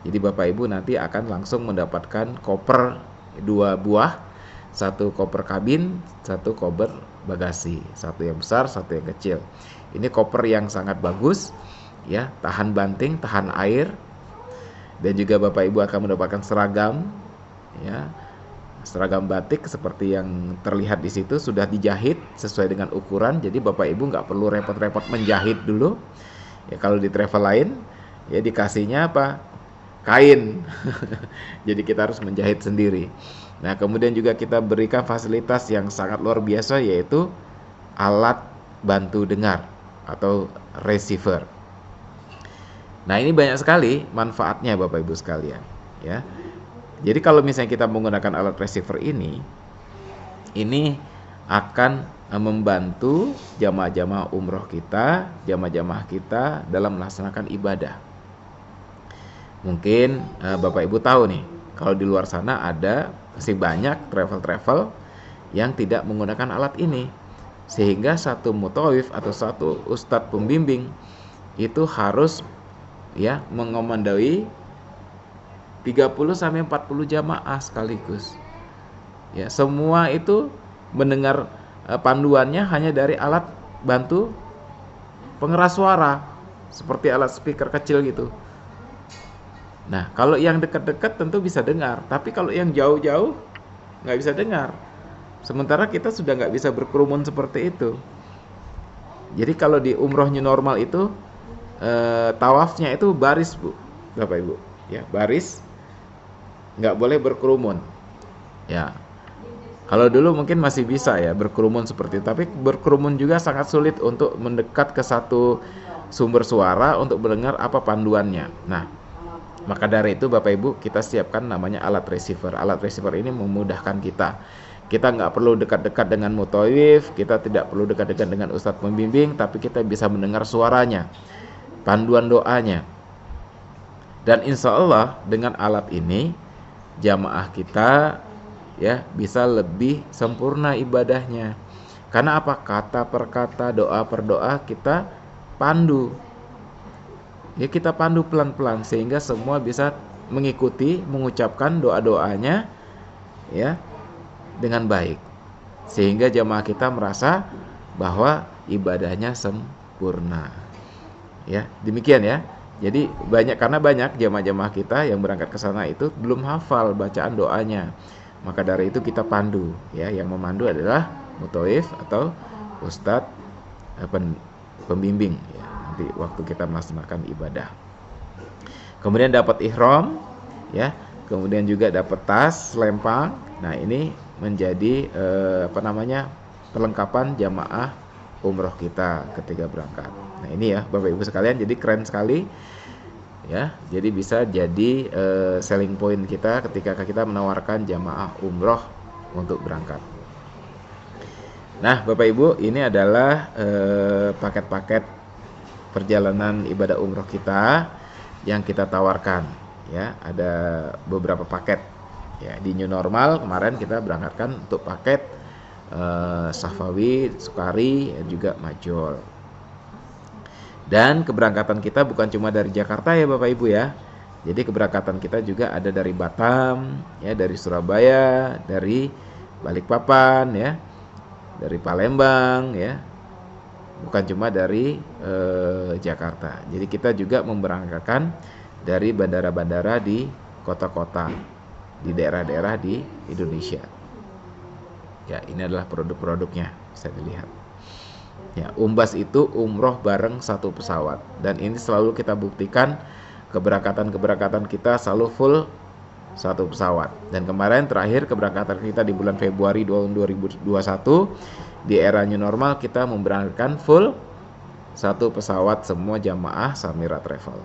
Jadi Bapak Ibu nanti akan langsung mendapatkan koper 2 buah, satu koper kabin, satu koper bagasi, satu yang besar, satu yang kecil. Ini koper yang sangat bagus ya, tahan banting, tahan air, dan juga Bapak Ibu akan mendapatkan seragam ya, seragam batik seperti yang terlihat di situ, sudah dijahit sesuai dengan ukuran. Jadi Bapak Ibu nggak perlu repot-repot menjahit dulu ya. Kalau di travel lain ya dikasihnya apa, kain jadi kita harus menjahit sendiri. Nah, kemudian juga kita berikan fasilitas yang sangat luar biasa, yaitu alat bantu dengar atau receiver. Nah, ini banyak sekali manfaatnya Bapak Ibu sekalian ya. Jadi kalau misalnya kita menggunakan alat receiver ini akan membantu jamaah-jamaah umroh kita, jamaah-jamaah kita dalam melaksanakan ibadah. Mungkin Bapak Ibu tahu nih, kalau di luar sana ada masih banyak travel-travel yang tidak menggunakan alat ini, sehingga satu mutawif atau satu ustadz pembimbing itu harus ya mengomandoi 30 sampai 40 jamaah sekaligus. Ya, semua itu mendengar panduannya hanya dari alat bantu pengeras suara, seperti alat speaker kecil gitu. Nah, kalau yang dekat-dekat tentu bisa dengar, tapi kalau yang jauh-jauh nggak bisa dengar. Sementara kita sudah nggak bisa berkerumun seperti itu. Jadi kalau di umroh new normal itu tawafnya itu baris, Bu, Bapak Ibu, ya baris, nggak boleh berkerumun. Ya, kalau dulu mungkin masih bisa ya berkerumun seperti itu, tapi berkerumun juga sangat sulit untuk mendekat ke satu sumber suara untuk mendengar apa panduannya. Nah, maka dari itu Bapak Ibu kita siapkan namanya alat receiver. Alat receiver ini memudahkan kita. Kita nggak perlu dekat-dekat dengan mutawif, kita tidak perlu dekat-dekat dengan ustadz pembimbing, tapi kita bisa mendengar suaranya, panduan doanya. Dan insya Allah dengan alat ini jamaah kita ya bisa lebih sempurna ibadahnya. Karena apa? Kata per kata, doa per doa kita pandu. Ya kita pandu pelan-pelan sehingga semua bisa mengikuti, mengucapkan doa-doanya ya dengan baik. Sehingga jamaah kita merasa bahwa ibadahnya sempurna. Ya, demikian ya. Jadi karena banyak jamaah-jamaah kita yang berangkat ke sana itu belum hafal bacaan doanya. Maka dari itu kita pandu ya, yang memandu adalah mutawif atau ustadz pembimbing ya, nanti waktu kita melaksanakan ibadah. Kemudian dapat ihram ya, kemudian juga dapat tas, lempang. Nah, ini menjadi perlengkapan jamaah umroh kita ketika berangkat. Nah, ini ya Bapak Ibu sekalian, jadi keren sekali ya. Jadi bisa jadi selling point kita ketika kita menawarkan jamaah umroh untuk berangkat. Nah, Bapak Ibu, ini adalah paket-paket perjalanan ibadah umroh kita yang kita tawarkan ya. Ada beberapa paket ya. Di new normal kemarin kita berangkatkan untuk paket Safawi, Sukari, juga Majol. Dan keberangkatan kita bukan cuma dari Jakarta ya Bapak Ibu ya. Jadi keberangkatan kita juga ada dari Batam, ya, dari Surabaya, dari Balikpapan ya, dari Palembang ya. Bukan cuma dari Jakarta. Jadi kita juga memberangkatkan dari bandara-bandara di kota-kota, di daerah-daerah di Indonesia. Ya, ini adalah produk-produknya, bisa dilihat. Ya, Umbas itu umroh bareng satu pesawat, dan ini selalu kita buktikan keberangkatan kita selalu full satu pesawat. Dan kemarin terakhir keberangkatan kita di bulan Februari 2021 di era new normal kita memberangkatkan full satu pesawat semua jamaah Samira Travel.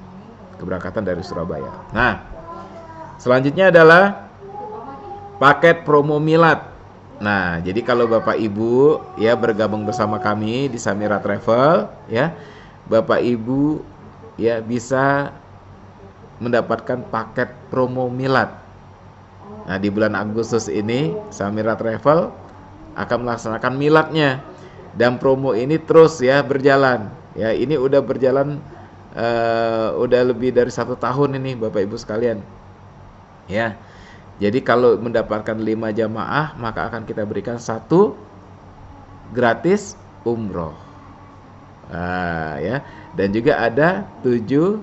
Keberangkatan dari Surabaya. Nah, selanjutnya adalah paket promo milad. Nah, jadi kalau Bapak Ibu ya bergabung bersama kami di Samira Travel ya, Bapak Ibu ya bisa mendapatkan paket promo milad. Nah, di bulan Agustus ini Samira Travel akan melaksanakan miladnya, dan promo ini terus ya berjalan. Ya, ini udah berjalan udah lebih dari 1 tahun ini Bapak Ibu sekalian. Ya. Jadi kalau mendapatkan 5 jamaah maka akan kita berikan 1 gratis umroh. Nah, ya. Dan juga ada 7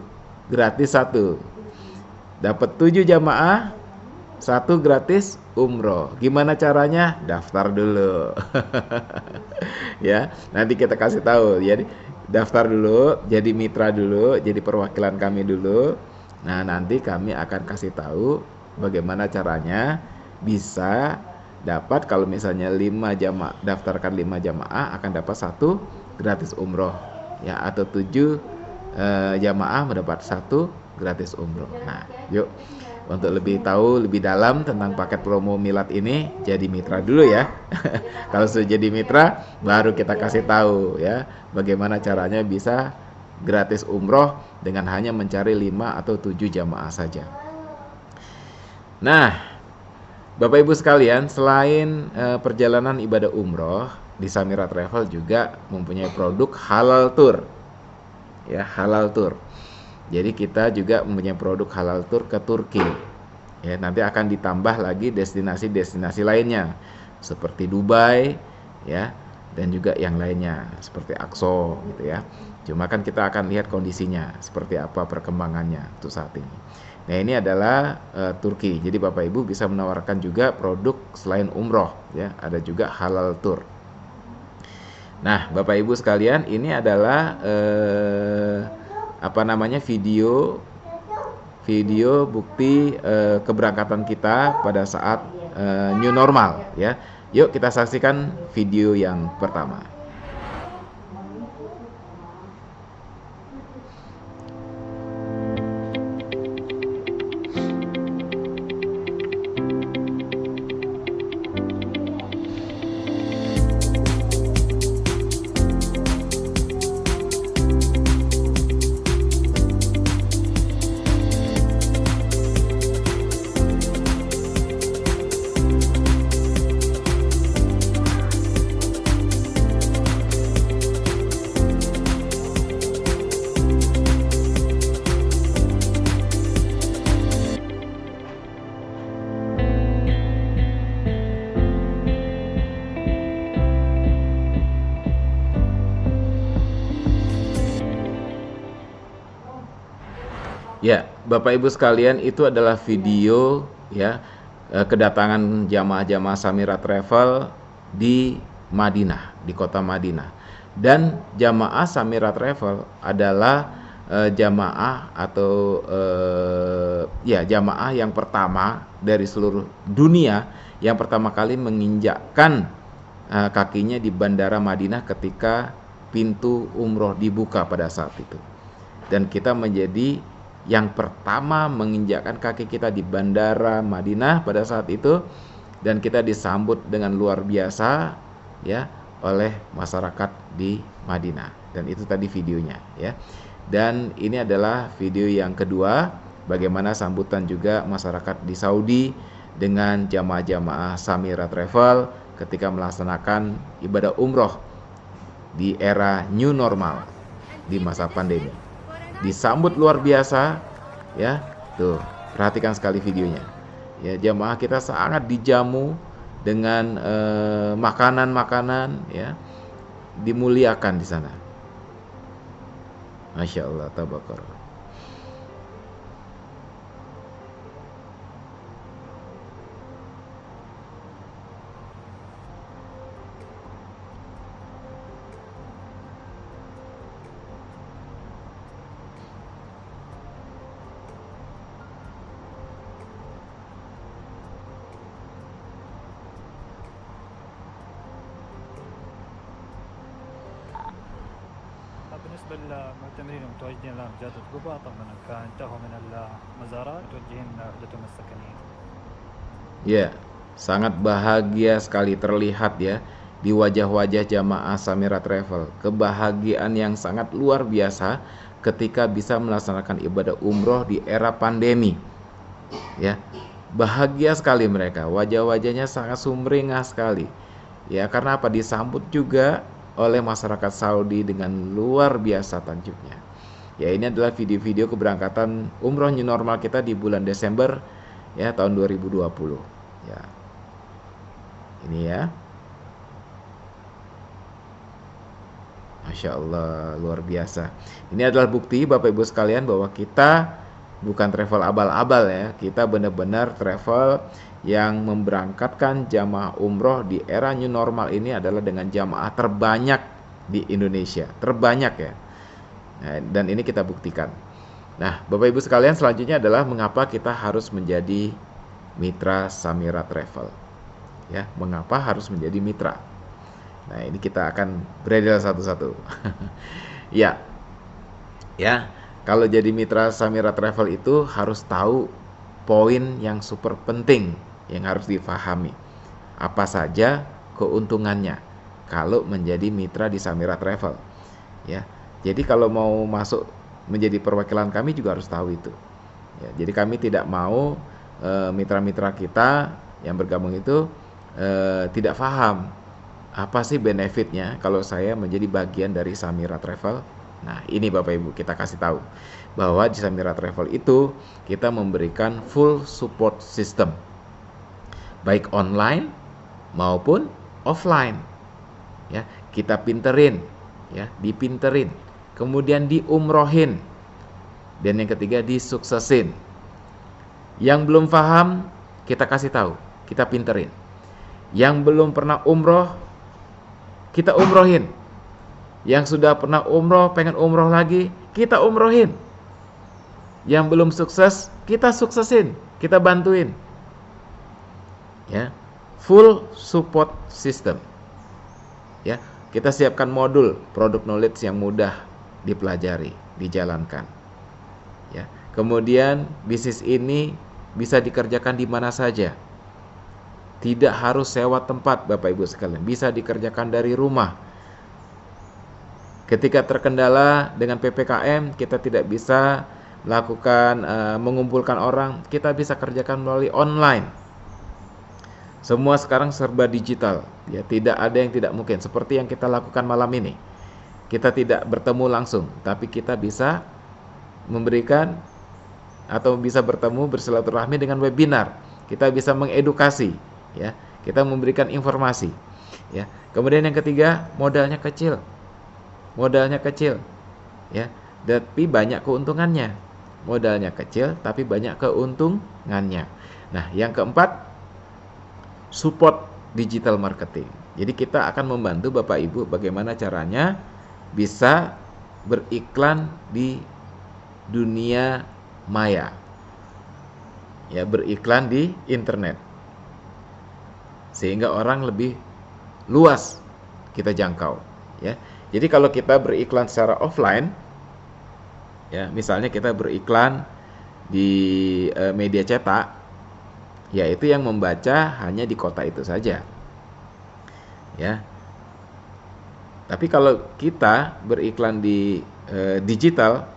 gratis 1. Dapat 7 jamaah 1 gratis umroh. Gimana caranya? Daftar dulu. Ya, nanti kita kasih tahu. Jadi daftar dulu, jadi mitra dulu, jadi perwakilan kami dulu. Nah, nanti kami akan kasih tahu bagaimana caranya bisa dapat, kalau misalnya 5 jamaah, daftarkan 5 jamaah akan dapat 1 gratis umroh ya, atau 7 jamaah mendapat 1 gratis umroh. Nah, yuk untuk lebih tahu lebih dalam tentang paket promo milad ini, jadi mitra dulu ya. Kalau sudah jadi mitra baru kita kasih tahu ya bagaimana caranya bisa gratis umroh dengan hanya mencari 5 atau 7 jamaah saja. Nah, Bapak Ibu sekalian, selain perjalanan ibadah umroh, di Samira Travel juga mempunyai produk halal tour. Ya, halal tour. Jadi kita juga mempunyai produk halal tour ke Turki. Ya, nanti akan ditambah lagi destinasi-destinasi lainnya. seperti Dubai ya, dan juga yang lainnya seperti Aqsa gitu ya. Cuma kan kita akan lihat kondisinya seperti apa perkembangannya untuk saat ini. Nah, ini adalah Turki. Jadi Bapak Ibu bisa menawarkan juga produk selain umroh ya, ada juga halal tour. Nah, Bapak Ibu sekalian, ini adalah video bukti keberangkatan kita pada saat new normal ya. Yuk kita saksikan video yang pertama. Ya, Bapak Ibu sekalian, itu adalah video ya kedatangan jamaah-jamaah Samira Travel di Madinah, di kota Madinah. Dan jamaah Samira Travel adalah jamaah atau jamaah yang pertama dari seluruh dunia yang pertama kali menginjakkan kakinya di Bandara Madinah ketika pintu umroh dibuka pada saat itu. Dan kita menjadi yang pertama menginjakkan kaki kita di Bandara Madinah pada saat itu, dan kita disambut dengan luar biasa ya oleh masyarakat di Madinah. Dan itu tadi videonya ya. Dan ini adalah video yang kedua, bagaimana sambutan juga masyarakat di Saudi dengan jamaah-jamaah Samira Travel ketika melaksanakan ibadah umroh di era new normal di masa pandemi. Disambut luar biasa ya. Tuh, perhatikan sekali videonya. Ya, jamaah kita sangat dijamu dengan makanan-makanan ya. Dimuliakan di sana. Masya Allah, tabarakallah. بالنسبة للمعتمرين المتواجدين الآن في جادة قبة، طبعا انتهوا من المزارات متوجهين وحدتهم السكنية. Ya, sangat bahagia sekali terlihat ya di wajah-wajah jamaah Samira Travel. Kebahagiaan yang sangat luar biasa ketika bisa melaksanakan ibadah umroh di era pandemi. Ya, bahagia sekali mereka. Wajah-wajahnya sangat sumringah sekali. Ya, karena apa? Disambut juga oleh masyarakat Saudi dengan luar biasa tanjupnya. Ya, ini adalah video-video keberangkatan umroh new normal kita di bulan Desember ya tahun 2020 ya. Ini ya, Masya Allah, luar biasa. Ini adalah bukti Bapak Ibu sekalian bahwa kita bukan travel abal-abal ya. Kita benar-benar travel yang memberangkatkan jamaah umroh di era new normal ini adalah dengan jamaah terbanyak di Indonesia. Terbanyak ya. Nah, dan ini kita buktikan. Nah, Bapak Ibu sekalian, selanjutnya adalah mengapa kita harus menjadi mitra Samira Travel. Ya, mengapa harus menjadi mitra? Nah, ini kita akan beredar satu-satu. Ya. Ya, kalau jadi mitra Samira Travel itu harus tahu poin yang super penting yang harus difahami. Apa saja keuntungannya kalau menjadi mitra di Samira Travel. Ya. Jadi kalau mau masuk menjadi perwakilan kami juga harus tahu itu. Ya, jadi kami tidak mau mitra-mitra kita yang bergabung itu tidak paham apa sih benefitnya kalau saya menjadi bagian dari Samira Travel. Nah, ini Bapak Ibu kita kasih tahu bahwa di Samira Travel itu kita memberikan full support system, baik online maupun offline. Ya, kita pinterin, ya, dipinterin, kemudian diumrohin, dan yang ketiga disuksesin. Yang belum paham kita kasih tahu, kita pinterin. Yang belum pernah umroh kita umrohin. Yang sudah pernah umroh pengen umroh lagi, kita umrohin. Yang belum sukses kita suksesin, kita bantuin. Ya, full support system. Ya, kita siapkan modul product knowledge yang mudah dipelajari, dijalankan. Ya, kemudian bisnis ini bisa dikerjakan di mana saja. Tidak harus sewa tempat, Bapak Ibu sekalian. Bisa dikerjakan dari rumah. Ketika terkendala dengan PPKM, kita tidak bisa melakukan mengumpulkan orang, kita bisa kerjakan melalui online. Semua sekarang serba digital, ya, tidak ada yang tidak mungkin. Seperti yang kita lakukan malam ini. Kita tidak bertemu langsung, tapi kita bisa memberikan atau bisa bertemu bersilaturahmi dengan webinar. Kita bisa mengedukasi, ya. Kita memberikan informasi, ya. Kemudian yang ketiga, modalnya kecil. Modalnya kecil, ya, tapi banyak keuntungannya. Modalnya kecil tapi banyak keuntungannya. Nah, yang keempat, support digital marketing. Jadi kita akan membantu Bapak Ibu bagaimana caranya bisa beriklan di dunia maya. Ya, beriklan di internet. Sehingga orang lebih luas kita jangkau, ya. Jadi kalau kita beriklan secara offline, ya, misalnya kita beriklan di media cetak, yaitu yang membaca hanya di kota itu saja, ya. Tapi kalau kita beriklan di digital,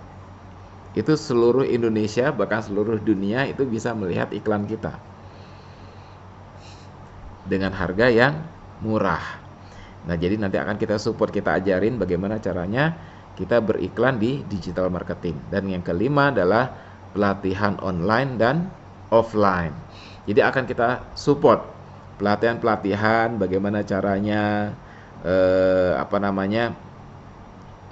itu seluruh Indonesia bahkan seluruh dunia itu bisa melihat iklan kita dengan harga yang murah. Nah, jadi nanti akan kita support, kita ajarin bagaimana caranya kita beriklan di digital marketing. Dan yang kelima adalah pelatihan online dan offline. Jadi akan kita support pelatihan-pelatihan bagaimana caranya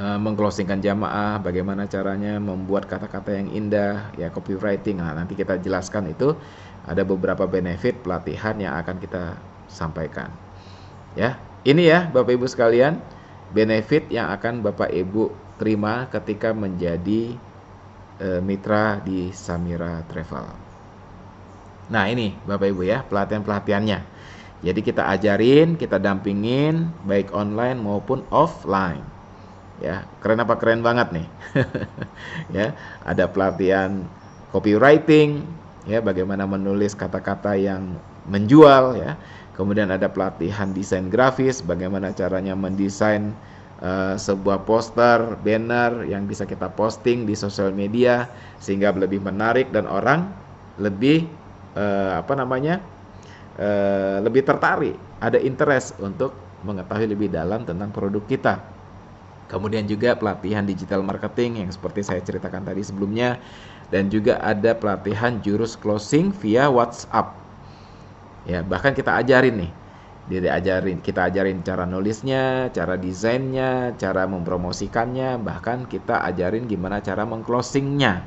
mengclosingkan jamaah, bagaimana caranya membuat kata-kata yang indah, ya, copywriting. Nah, nanti kita jelaskan itu, ada beberapa benefit pelatihan yang akan kita sampaikan. Ya, ini ya Bapak Ibu sekalian, benefit yang akan Bapak Ibu terima ketika menjadi mitra di Samira Travel. Nah, ini Bapak Ibu ya, pelatihan-pelatihannya. Jadi kita ajarin, kita dampingin baik online maupun offline. Ya, keren apa keren banget nih. Ya, ada pelatihan copywriting, ya, bagaimana menulis kata-kata yang menjual, ya. Kemudian ada pelatihan desain grafis, bagaimana caranya mendesain sebuah poster, banner yang bisa kita posting di sosial media sehingga lebih menarik dan orang lebih lebih tertarik, ada interest untuk mengetahui lebih dalam tentang produk kita. Kemudian juga pelatihan digital marketing yang seperti saya ceritakan tadi sebelumnya, dan juga ada pelatihan jurus closing via WhatsApp. Ya, bahkan kita ajarin nih, kita ajarin cara nulisnya, cara desainnya, cara mempromosikannya, bahkan kita ajarin gimana cara mengclosingnya.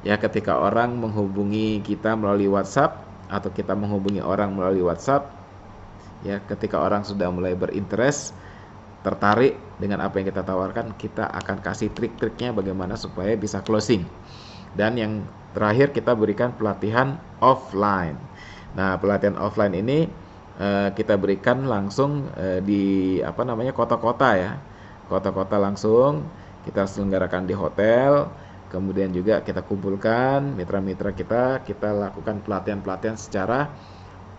Ya, ketika orang menghubungi kita melalui WhatsApp atau kita menghubungi orang melalui WhatsApp, ya, ketika orang sudah mulai berinterest, tertarik dengan apa yang kita tawarkan, kita akan kasih trik-triknya bagaimana supaya bisa closing. Dan yang terakhir kita berikan pelatihan offline. Nah, pelatihan offline ini kita berikan langsung di kota-kota, ya. Kota-kota langsung kita selenggarakan di hotel. Kemudian juga kita kumpulkan mitra-mitra kita lakukan pelatihan-pelatihan secara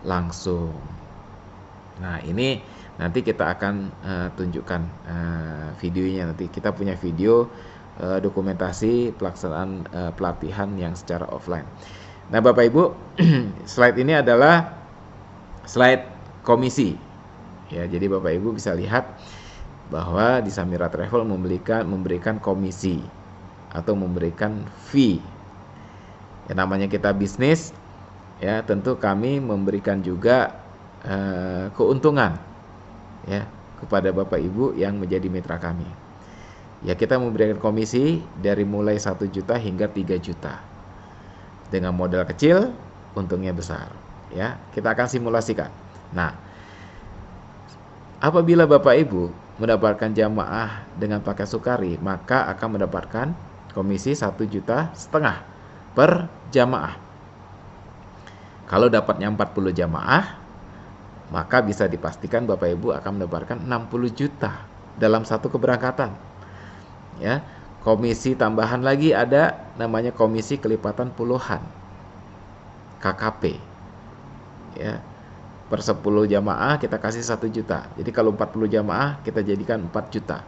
langsung. Nah, ini nanti kita akan tunjukkan videonya. Nanti kita punya video dokumentasi pelaksanaan pelatihan yang secara offline. Nah, Bapak Ibu, slide ini adalah slide komisi. Ya, jadi Bapak Ibu bisa lihat bahwa di Samira Travel memberikan komisi atau memberikan fee. Ya, namanya kita bisnis, ya, tentu kami memberikan juga keuntungan ya kepada Bapak Ibu yang menjadi mitra kami. Ya, kita memberikan komisi dari mulai 1 juta hingga 3 juta. Dengan modal kecil, untungnya besar. Ya, kita akan simulasikan. Nah, apabila Bapak Ibu mendapatkan jamaah dengan paket Sukari, maka akan mendapatkan komisi 1,5 juta per jamaah. Kalau dapatnya 40 jamaah, maka bisa dipastikan Bapak Ibu akan mendapatkan 60 juta dalam satu keberangkatan. Ya, komisi tambahan lagi ada namanya komisi kelipatan puluhan KKP. Ya, per 10 jamaah kita kasih 1 juta. Jadi kalau 40 jamaah kita jadikan 4 juta.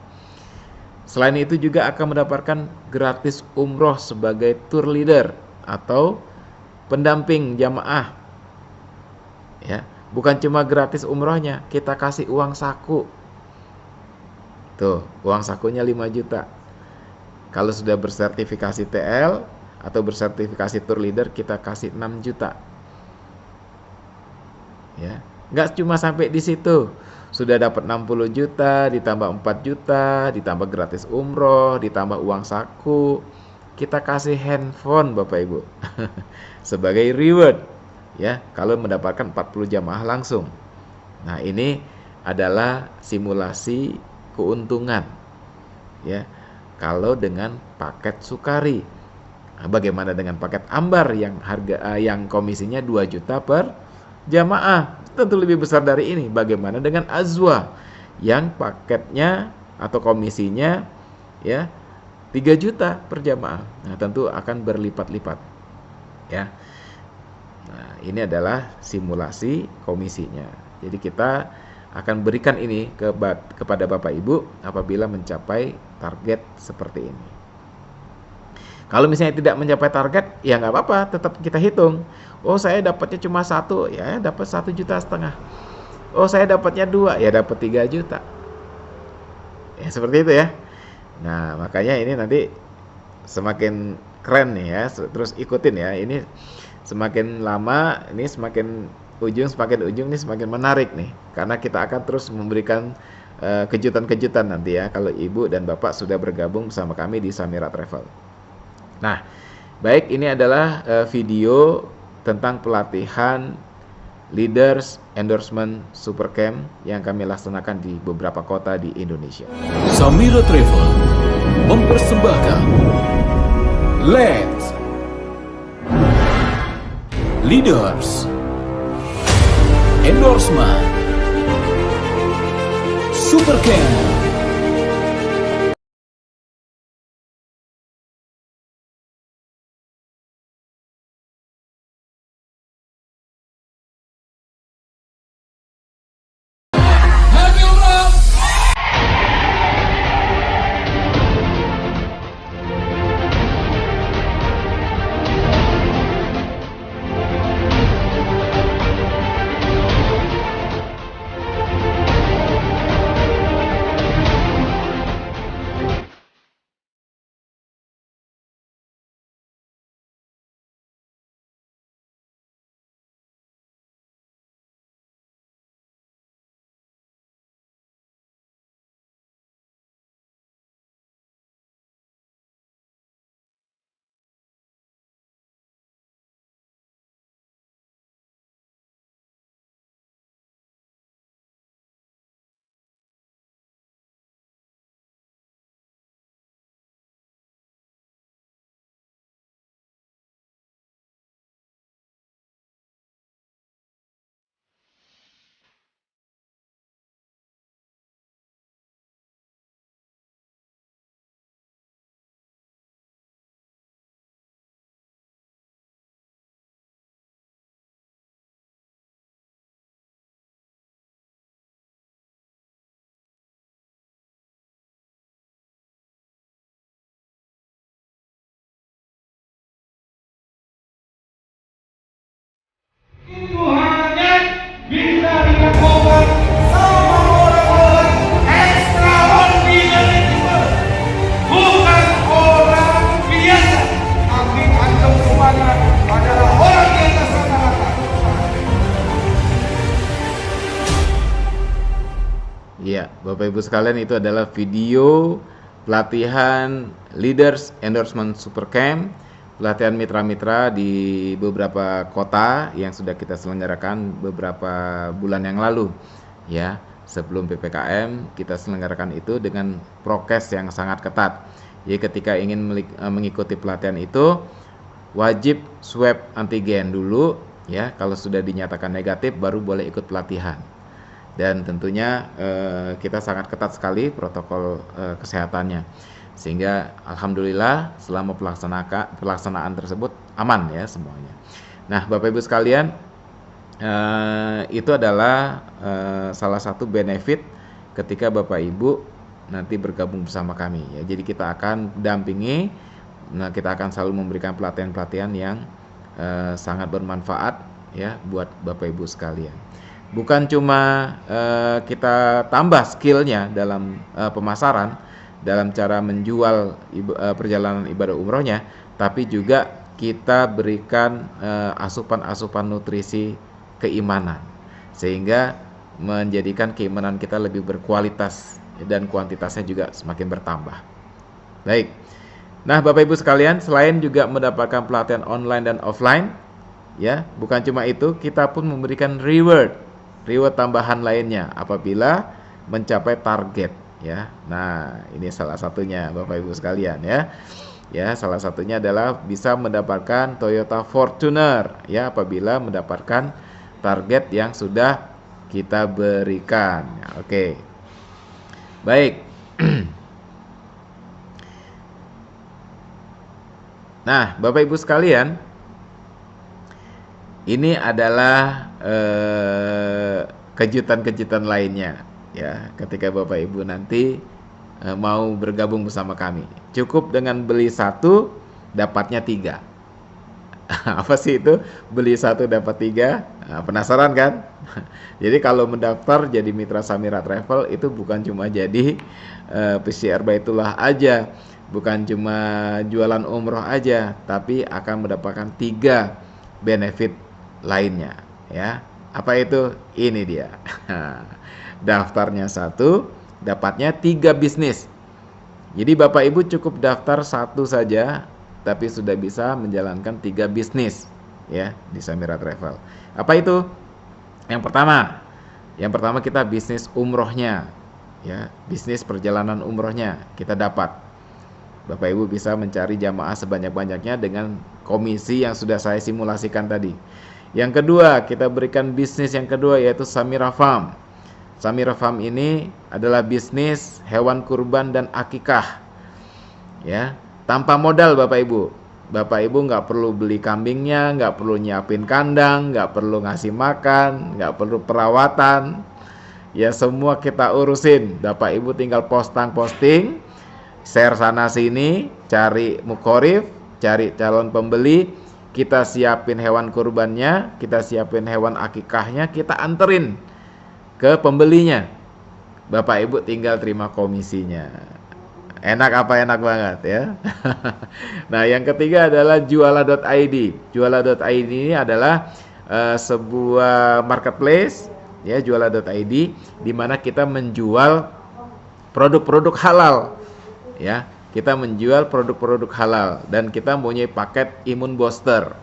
Selain itu juga akan mendapatkan gratis umroh sebagai tour leader atau pendamping jamaah. Ya, bukan cuma gratis umrohnya, kita kasih uang saku. Tuh, uang sakunya 5 juta. Kalau sudah bersertifikasi TL atau bersertifikasi tour leader, kita kasih 6 juta. Ya, nggak cuma sampai di situ. Sudah dapat 60 juta, ditambah 4 juta, ditambah gratis umroh, ditambah uang saku. Kita kasih handphone Bapak Ibu sebagai reward ya kalau mendapatkan 40 jamaah langsung. Nah, ini adalah simulasi keuntungan ya kalau dengan paket Sukari. Nah, bagaimana dengan paket Ambar yang yang komisinya 2 juta per jamaah? Tentu lebih besar dari ini. Bagaimana dengan Azwa yang paketnya atau komisinya ya 3 juta per jamaah? Nah, tentu akan berlipat-lipat ya. Nah, ini adalah simulasi komisinya. Jadi kita akan berikan ini kepada Bapak Ibu apabila mencapai target seperti ini. Kalau misalnya tidak mencapai target, ya nggak apa-apa, tetap kita hitung. Oh, saya dapatnya cuma 1, ya dapat 1,5 juta. Oh, saya dapatnya 2, ya dapat 3 juta. Ya seperti itu ya. Nah, makanya ini nanti semakin keren nih ya. Terus ikutin ya. Ini semakin lama, ini semakin ujung ini semakin menarik nih, karena kita akan terus memberikan kejutan-kejutan nanti ya kalau Ibu dan Bapak sudah bergabung bersama kami di Samira Travel. Nah, baik, ini adalah video tentang pelatihan Leaders Endorsement Supercamp yang kami laksanakan di beberapa kota di Indonesia. Samira Travel mempersembahkan Let's Leaders Endorsement Supercamp. Bapak Ibu sekalian, itu adalah video pelatihan Leaders Endorsement Supercamp, pelatihan mitra-mitra di beberapa kota yang sudah kita selenggarakan beberapa bulan yang lalu. Ya, sebelum PPKM kita selenggarakan itu dengan prokes yang sangat ketat. Jadi ketika ingin mengikuti pelatihan itu wajib swab antigen dulu, ya. Kalau sudah dinyatakan negatif baru boleh ikut pelatihan. Dan tentunya kita sangat ketat sekali protokol kesehatannya, sehingga alhamdulillah selama pelaksanaan tersebut aman ya semuanya. Nah, Bapak Ibu sekalian, itu adalah salah satu benefit ketika Bapak Ibu nanti bergabung bersama kami ya. Jadi kita akan dampingi, kita akan selalu memberikan pelatihan-pelatihan yang sangat bermanfaat ya buat Bapak Ibu sekalian. Bukan cuma kita tambah skillnya dalam pemasaran, dalam cara menjual perjalanan ibadah umrohnya, tapi juga kita berikan asupan-asupan nutrisi keimanan, sehingga menjadikan keimanan kita lebih berkualitas dan kuantitasnya juga semakin bertambah. Baik. Nah, Bapak Ibu sekalian, selain juga mendapatkan pelatihan online dan offline, ya, bukan cuma itu, kita pun memberikan reward tambahan lainnya apabila mencapai target, ya. Nah, ini salah satunya Bapak Ibu sekalian ya. Ya, salah satunya adalah bisa mendapatkan Toyota Fortuner ya apabila mendapatkan target yang sudah kita berikan. Oke. Baik. Nah, Bapak Ibu sekalian, ini adalah kejutan-kejutan lainnya ya ketika Bapak Ibu nanti mau bergabung bersama kami. Cukup dengan beli 1 dapatnya 3. Apa sih itu? Beli 1 dapat 3. Nah, penasaran kan? Jadi kalau mendaftar jadi mitra Samira Travel itu bukan cuma jadi PCR Baitullah aja, bukan cuma jualan umroh aja, tapi akan mendapatkan 3 benefit lainnya ya. Apa itu? Ini dia. Daftarnya 1, dapatnya 3 bisnis. Jadi Bapak Ibu cukup daftar 1 saja, tapi sudah bisa menjalankan 3 bisnis ya di Samira Travel. Apa itu? Yang pertama kita bisnis umrohnya ya, bisnis perjalanan umrohnya kita dapat. Bapak Ibu bisa mencari jamaah sebanyak-banyaknya dengan komisi yang sudah saya simulasikan tadi. Yang kedua, kita berikan bisnis yang kedua yaitu Samira Farm. Samira Farm ini adalah bisnis hewan kurban dan akikah ya, tanpa modal Bapak Ibu. Bapak Ibu nggak perlu beli kambingnya, nggak perlu nyiapin kandang, nggak perlu ngasih makan, nggak perlu perawatan. Ya semua kita urusin. Bapak Ibu tinggal posting, share sana sini, cari mukorif, cari calon pembeli, kita siapin hewan kurbannya, kita siapin hewan akikahnya, kita anterin ke pembelinya. Bapak Ibu tinggal terima komisinya. Enak apa enak banget ya. Nah, yang ketiga adalah Juala.id. Juala.id ini adalah sebuah marketplace ya, Juala.id, di mana kita menjual produk-produk halal ya. Kita menjual produk-produk halal dan kita mempunyai paket imun booster.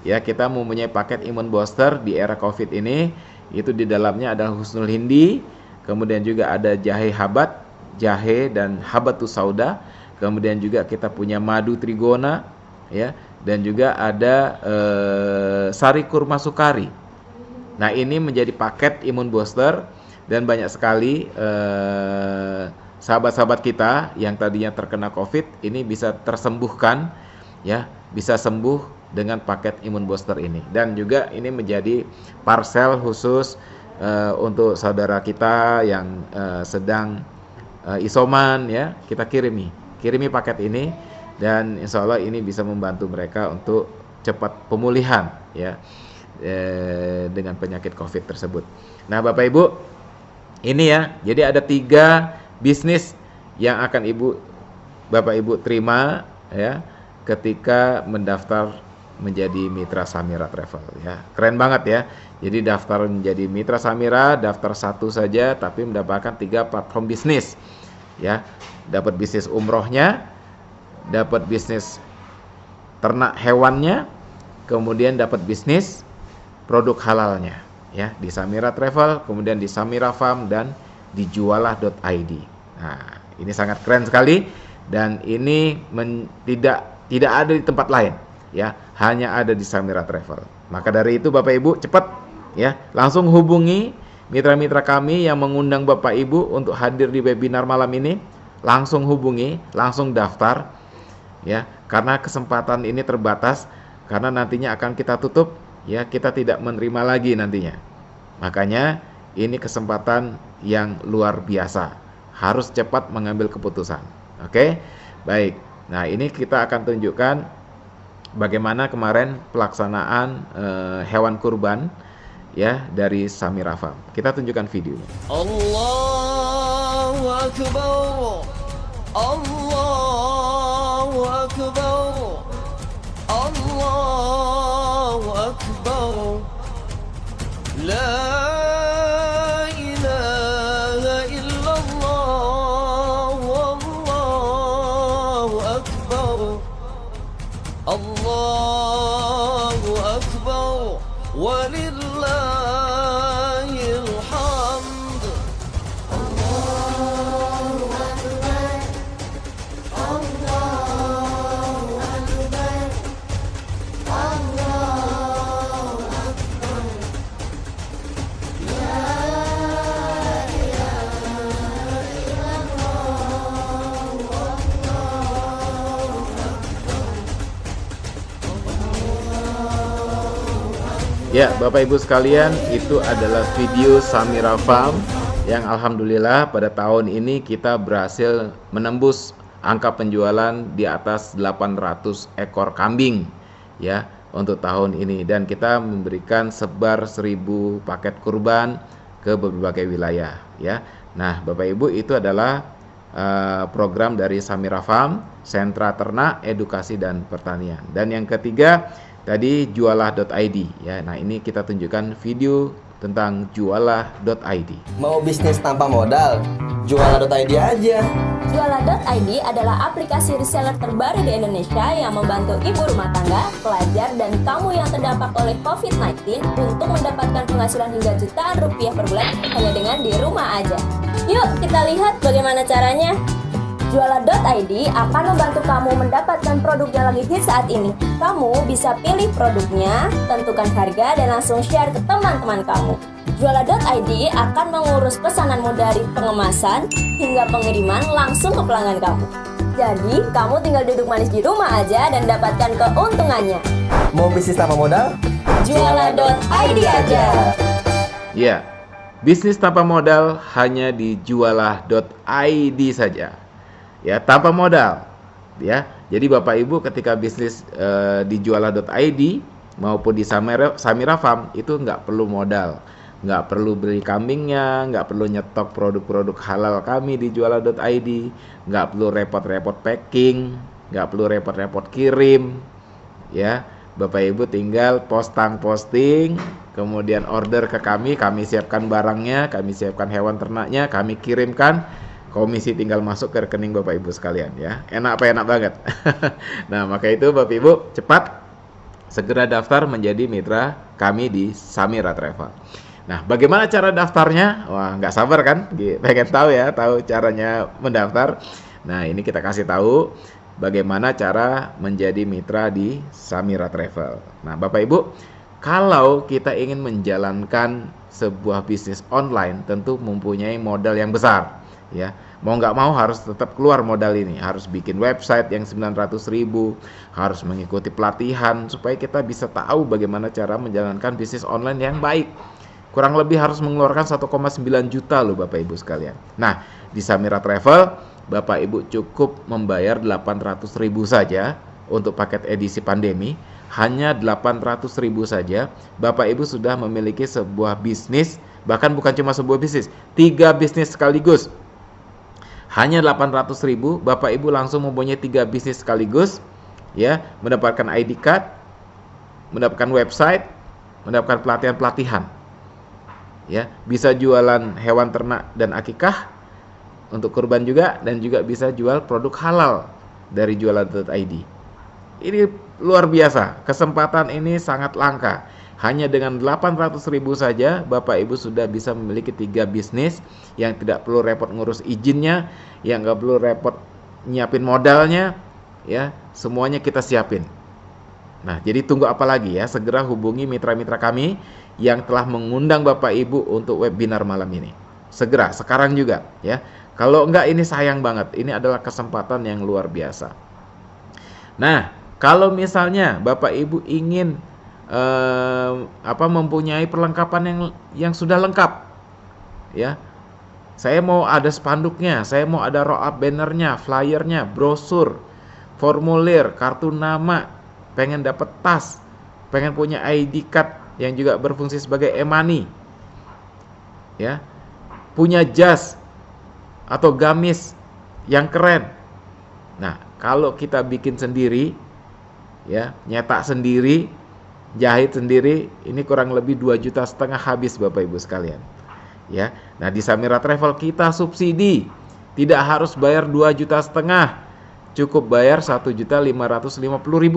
Ya, kita mempunyai paket imun booster di era Covid ini. Itu di dalamnya ada Husnul Hindi, kemudian juga ada jahe habat, jahe dan habatus sauda, kemudian juga kita punya madu trigona ya, dan juga ada sari kurma sukari. Nah, ini menjadi paket imun booster dan banyak sekali sahabat-sahabat kita yang tadinya terkena Covid ini bisa tersembuhkan ya, bisa sembuh dengan paket imun booster ini. Dan juga ini menjadi parcel khusus untuk saudara kita yang sedang isoman ya, kita kirimi paket ini, dan insya Allah ini bisa membantu mereka untuk cepat pemulihan ya dengan penyakit Covid tersebut. Nah, Bapak Ibu, ini ya, jadi ada 3 bisnis yang akan Bapak Ibu terima ya ketika mendaftar menjadi mitra Samira Travel ya. Keren banget ya. Jadi daftar menjadi mitra Samira, daftar satu saja tapi mendapatkan 3 platform bisnis ya. Dapat bisnis umrohnya, dapat bisnis ternak hewannya, kemudian dapat bisnis produk halalnya ya di Samira Travel, kemudian di Samira Farm dan di jualah.id. Nah, ini sangat keren sekali dan ini tidak ada di tempat lain ya, hanya ada di Samira Travel. Maka dari itu Bapak Ibu cepat ya, langsung hubungi mitra-mitra kami yang mengundang Bapak Ibu untuk hadir di webinar malam ini. Langsung hubungi, langsung daftar ya, karena kesempatan ini terbatas, karena nantinya akan kita tutup ya, kita tidak menerima lagi nantinya. Makanya ini kesempatan yang luar biasa, harus cepat mengambil keputusan. Oke, baik. Nah, ini kita akan tunjukkan bagaimana kemarin pelaksanaan hewan kurban ya dari Samira Farm. Kita tunjukkan videonya. Allahu Akbar, Allahu Akbar, Allahu Akbar, La ilaha illallah, Wallahu Akbar, Allahu Akbar, walillahil hamd. Allahu Akbar, Allahu Akbar, Allahu Akbar, La ilaha illallah, Wallahu Ya, Bapak Ibu sekalian, itu adalah video Samira Farm yang alhamdulillah pada tahun ini kita berhasil menembus angka penjualan di atas 800 ekor kambing ya untuk tahun ini, dan kita memberikan sebar 1000 paket kurban ke berbagai wilayah ya. Nah, Bapak Ibu, itu adalah program dari Samira Farm, Sentra Ternak, Edukasi dan Pertanian. Dan yang ketiga tadi jualah.id ya. Nah, ini kita tunjukkan video tentang jualah.id. Mau bisnis tanpa modal? Jualah.id aja. Jualah.id adalah aplikasi reseller terbaru di Indonesia yang membantu ibu rumah tangga, pelajar, dan kamu yang terdampak oleh COVID-19 untuk mendapatkan penghasilan hingga jutaan rupiah per bulan hanya dengan di rumah aja. Yuk kita lihat bagaimana caranya. Jualah.id akan membantu kamu mendapatkan produk yang lagi hit saat ini. Kamu bisa pilih produknya, tentukan harga, dan langsung share ke teman-teman kamu. Jualah.id akan mengurus pesananmu dari pengemasan hingga pengiriman langsung ke pelanggan kamu. Jadi, kamu tinggal duduk manis di rumah aja dan dapatkan keuntungannya. Mau bisnis tanpa modal? Jualah.id aja. Ya, bisnis tanpa modal hanya di jualah.id saja. Ya, tanpa modal ya. Jadi Bapak Ibu ketika bisnis di jualah.id maupun di Samira Farm itu nggak perlu modal, nggak perlu beli kambingnya, nggak perlu nyetok produk-produk halal kami di jualah.id, nggak perlu repot-repot packing, nggak perlu repot-repot kirim ya. Bapak Ibu tinggal posting, kemudian order ke kami siapkan barangnya, kami siapkan hewan ternaknya, kami kirimkan. Komisi tinggal masuk ke rekening Bapak Ibu sekalian ya. Enak banget. Nah, maka itu Bapak Ibu cepat segera daftar menjadi mitra kami di Samira Travel. Nah, bagaimana cara daftarnya? Wah, nggak sabar kan? Pengen tahu ya, tahu caranya mendaftar. Nah, ini kita kasih tahu bagaimana cara menjadi mitra di Samira Travel. Nah, Bapak Ibu, kalau kita ingin menjalankan sebuah bisnis online tentu mempunyai modal yang besar ya. Mau nggak mau harus tetap keluar modal ini, harus bikin website yang 900.000, harus mengikuti pelatihan supaya kita bisa tahu bagaimana cara menjalankan bisnis online yang baik. Kurang lebih harus mengeluarkan 1,9 juta loh Bapak Ibu sekalian. Nah, di Samira Travel Bapak Ibu cukup membayar 800.000 saja untuk paket edisi pandemi. Hanya 800.000 saja Bapak Ibu sudah memiliki sebuah bisnis, bahkan bukan cuma sebuah bisnis, 3 bisnis sekaligus. Hanya 800.000 Bapak Ibu langsung mempunyai 3 bisnis sekaligus ya, mendapatkan ID card mendapatkan website, mendapatkan pelatihan-pelatihan. Ya, bisa jualan hewan ternak dan akikah untuk kurban juga, dan juga bisa jual produk halal dari jualan.id. Ini luar biasa, kesempatan ini sangat langka. Hanya dengan 800.000 saja Bapak Ibu sudah bisa memiliki 3 bisnis yang tidak perlu repot ngurus izinnya, yang nggak perlu repot nyiapin modalnya, ya, semuanya kita siapin. Nah, jadi tunggu apa lagi ya? Segera hubungi mitra-mitra kami yang telah mengundang Bapak Ibu untuk webinar malam ini. Segera, sekarang juga ya. Kalau enggak, ini sayang banget. Ini adalah kesempatan yang luar biasa. Nah, kalau misalnya Bapak Ibu ingin mempunyai perlengkapan yang sudah lengkap, ya. Saya mau ada spanduknya, saya mau ada roll up bannernya, flyernya, brosur, formulir, kartu nama, pengen dapat tas, pengen punya ID card yang juga berfungsi sebagai e-money, ya, punya jas atau gamis yang keren. Nah, kalau kita bikin sendiri, ya, nyetak sendiri, jahit sendiri, ini kurang lebih 2,5 juta habis Bapak Ibu sekalian. Ya, nah di Samira Travel kita subsidi, tidak harus bayar 2,5 juta, cukup bayar 1.550.000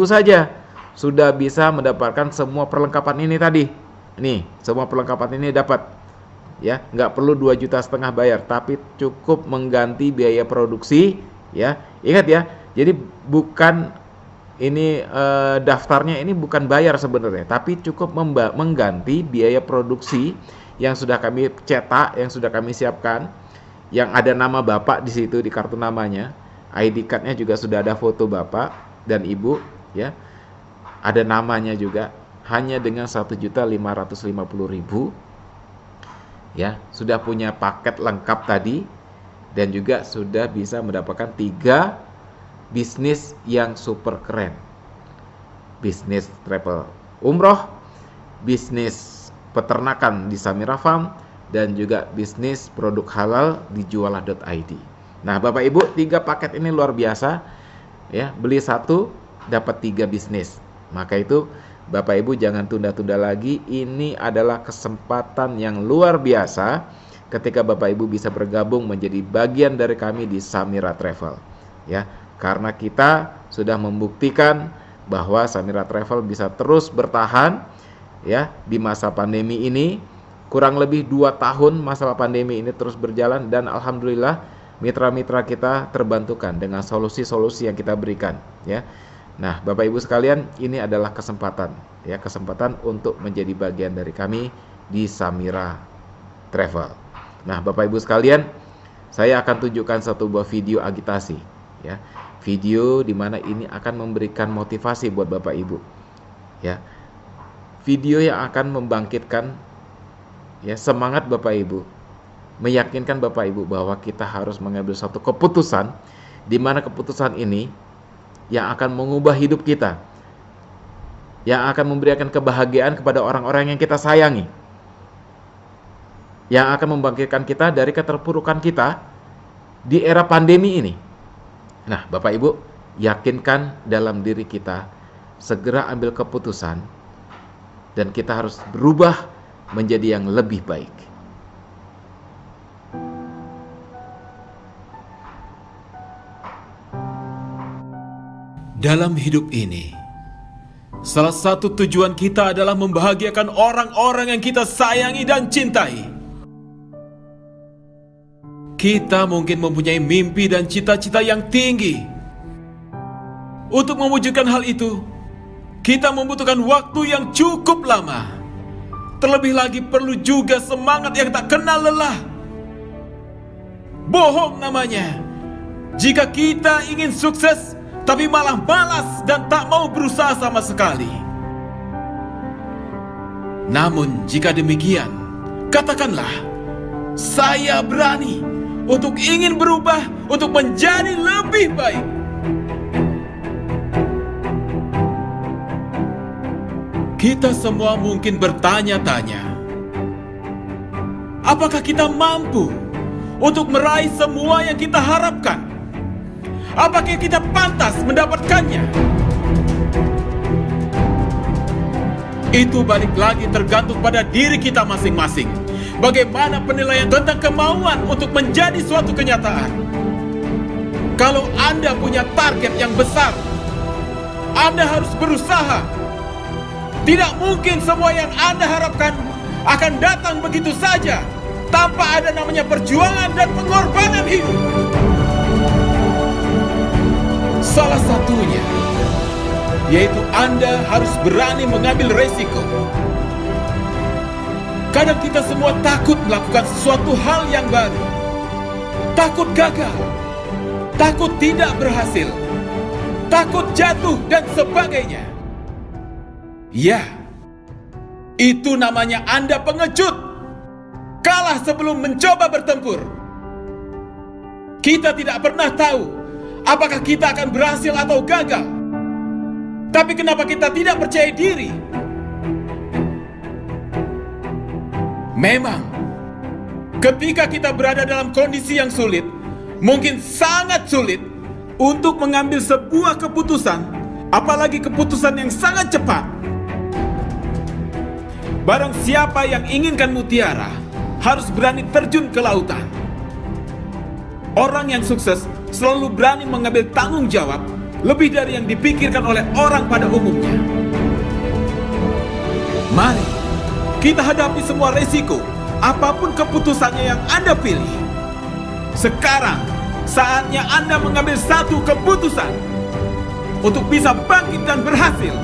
saja, sudah bisa mendapatkan semua perlengkapan ini tadi. Nih, semua perlengkapan ini dapat, ya, nggak perlu 2,5 juta bayar, tapi cukup mengganti biaya produksi, ya. Ingat ya, jadi bukan ini daftarnya ini bukan bayar sebenarnya, tapi cukup mengganti biaya produksi yang sudah kami cetak, yang sudah kami siapkan, yang ada nama Bapak di situ di kartu namanya, ID card-nya juga sudah ada foto Bapak dan Ibu, ya, ada namanya juga, hanya dengan 1.550.000, ya, sudah punya paket lengkap tadi, dan juga sudah bisa mendapatkan 3 bisnis yang super keren. Bisnis travel umroh, bisnis peternakan di Samira Farm, dan juga bisnis produk halal di jualah.id. Nah, Bapak Ibu, 3 paket ini luar biasa, ya. Beli 1 dapat 3 bisnis. Maka itu Bapak Ibu jangan tunda-tunda lagi. Ini adalah kesempatan yang luar biasa ketika Bapak Ibu bisa bergabung menjadi bagian dari kami di Samira Travel, ya. Karena kita sudah membuktikan bahwa Samira Travel bisa terus bertahan, ya, di masa pandemi ini. Kurang lebih 2 tahun masalah pandemi ini terus berjalan, dan alhamdulillah mitra-mitra kita terbantukan dengan solusi-solusi yang kita berikan, ya. Nah, Bapak Ibu sekalian, ini adalah kesempatan, ya, kesempatan untuk menjadi bagian dari kami di Samira Travel. Nah, Bapak Ibu sekalian, saya akan tunjukkan satu buah video agitasi, ya. Video di mana ini akan memberikan motivasi buat Bapak Ibu, ya. Video yang akan membangkitkan, ya, semangat Bapak Ibu, meyakinkan Bapak Ibu bahwa kita harus mengambil satu keputusan, di mana keputusan ini yang akan mengubah hidup kita, yang akan memberikan kebahagiaan kepada orang-orang yang kita sayangi, yang akan membangkitkan kita dari keterpurukan kita di era pandemi ini. Nah, Bapak Ibu, yakinkan dalam diri kita, segera ambil keputusan, dan kita harus berubah menjadi yang lebih baik. Dalam hidup ini, salah satu tujuan kita adalah membahagiakan orang-orang yang kita sayangi dan cintai. Kita mungkin mempunyai mimpi dan cita-cita yang tinggi. Untuk mewujudkan hal itu, kita membutuhkan waktu yang cukup lama. Terlebih lagi perlu juga semangat yang tak kenal lelah. Bohong namanya jika kita ingin sukses tapi malah malas dan tak mau berusaha sama sekali. Namun jika demikian, katakanlah, saya berani untuk ingin berubah, untuk menjadi lebih baik. Kita semua mungkin bertanya-tanya, apakah kita mampu untuk meraih semua yang kita harapkan? Apakah kita pantas mendapatkannya? Itu balik lagi tergantung pada diri kita masing-masing. Bagaimana penilaian tentang kemauan untuk menjadi suatu kenyataan. Kalau Anda punya target yang besar, Anda harus berusaha. Tidak mungkin semua yang Anda harapkan akan datang begitu saja tanpa ada namanya perjuangan dan pengorbanan hidup. Salah satunya yaitu Anda harus berani mengambil resiko. Kadang kita semua takut melakukan sesuatu hal yang baru. Takut gagal, takut tidak berhasil, takut jatuh dan sebagainya. Ya, itu namanya Anda pengecut. Kalah sebelum mencoba bertempur. Kita tidak pernah tahu apakah kita akan berhasil atau gagal. Tapi kenapa kita tidak percaya diri? Memang, ketika kita berada dalam kondisi yang sulit, mungkin sangat sulit untuk mengambil sebuah keputusan, apalagi keputusan yang sangat cepat. Barang siapa yang inginkan mutiara, harus berani terjun ke lautan. Orang yang sukses selalu berani mengambil tanggung jawab lebih dari yang dipikirkan oleh orang pada umumnya. Mari kita hadapi semua resiko, apapun keputusannya yang Anda pilih. Sekarang saatnya Anda mengambil satu keputusan untuk bisa bangkit dan berhasil.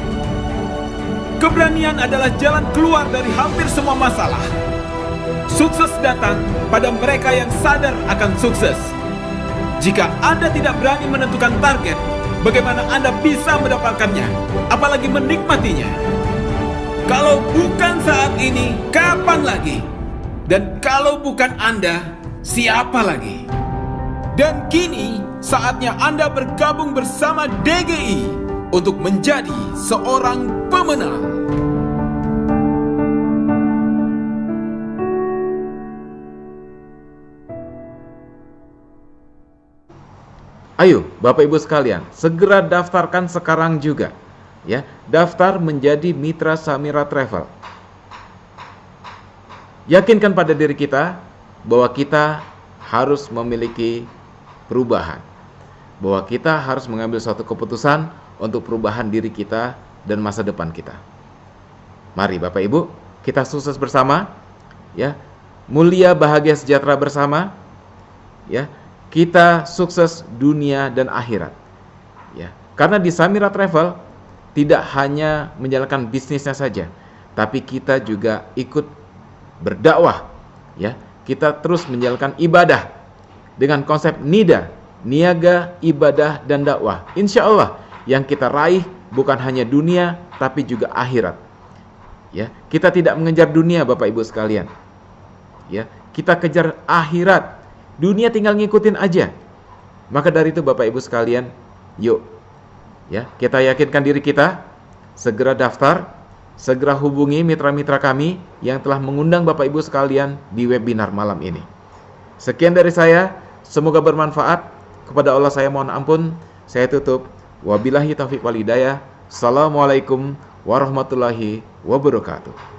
Keberanian adalah jalan keluar dari hampir semua masalah. Sukses datang pada mereka yang sadar akan sukses. Jika Anda tidak berani menentukan target, bagaimana Anda bisa mendapatkannya, apalagi menikmatinya? Kalau bukan saat ini, kapan lagi? Dan kalau bukan Anda, siapa lagi? Dan kini, saatnya Anda bergabung bersama DGI untuk menjadi seorang pemenang. Ayo, Bapak Ibu sekalian, segera daftarkan sekarang juga. Ya, daftar menjadi mitra Samira Travel. Yakinkan pada diri kita bahwa kita harus memiliki perubahan. Bahwa kita harus mengambil suatu keputusan untuk perubahan diri kita dan masa depan kita. Mari Bapak Ibu, kita sukses bersama, ya. Mulia, bahagia, sejahtera bersama, ya. Kita sukses dunia dan akhirat, ya. Karena di Samira Travel tidak hanya menjalankan bisnisnya saja, tapi kita juga ikut berdakwah, ya. Kita terus menjalankan ibadah dengan konsep NIDA, niaga, ibadah, dan dakwah. Insya Allah yang kita raih bukan hanya dunia, tapi juga akhirat, ya. Kita tidak mengejar dunia, Bapak Ibu sekalian, ya. Kita kejar akhirat. Dunia tinggal ngikutin aja. Maka dari itu Bapak Ibu sekalian, yuk, ya, kita yakinkan diri kita, segera daftar, segera hubungi mitra-mitra kami yang telah mengundang Bapak Ibu sekalian di webinar malam ini. Sekian dari saya, semoga bermanfaat. Kepada Allah saya mohon ampun, saya tutup. Wabillahi taufiq wal hidayah. Assalamualaikum warahmatullahi wabarakatuh.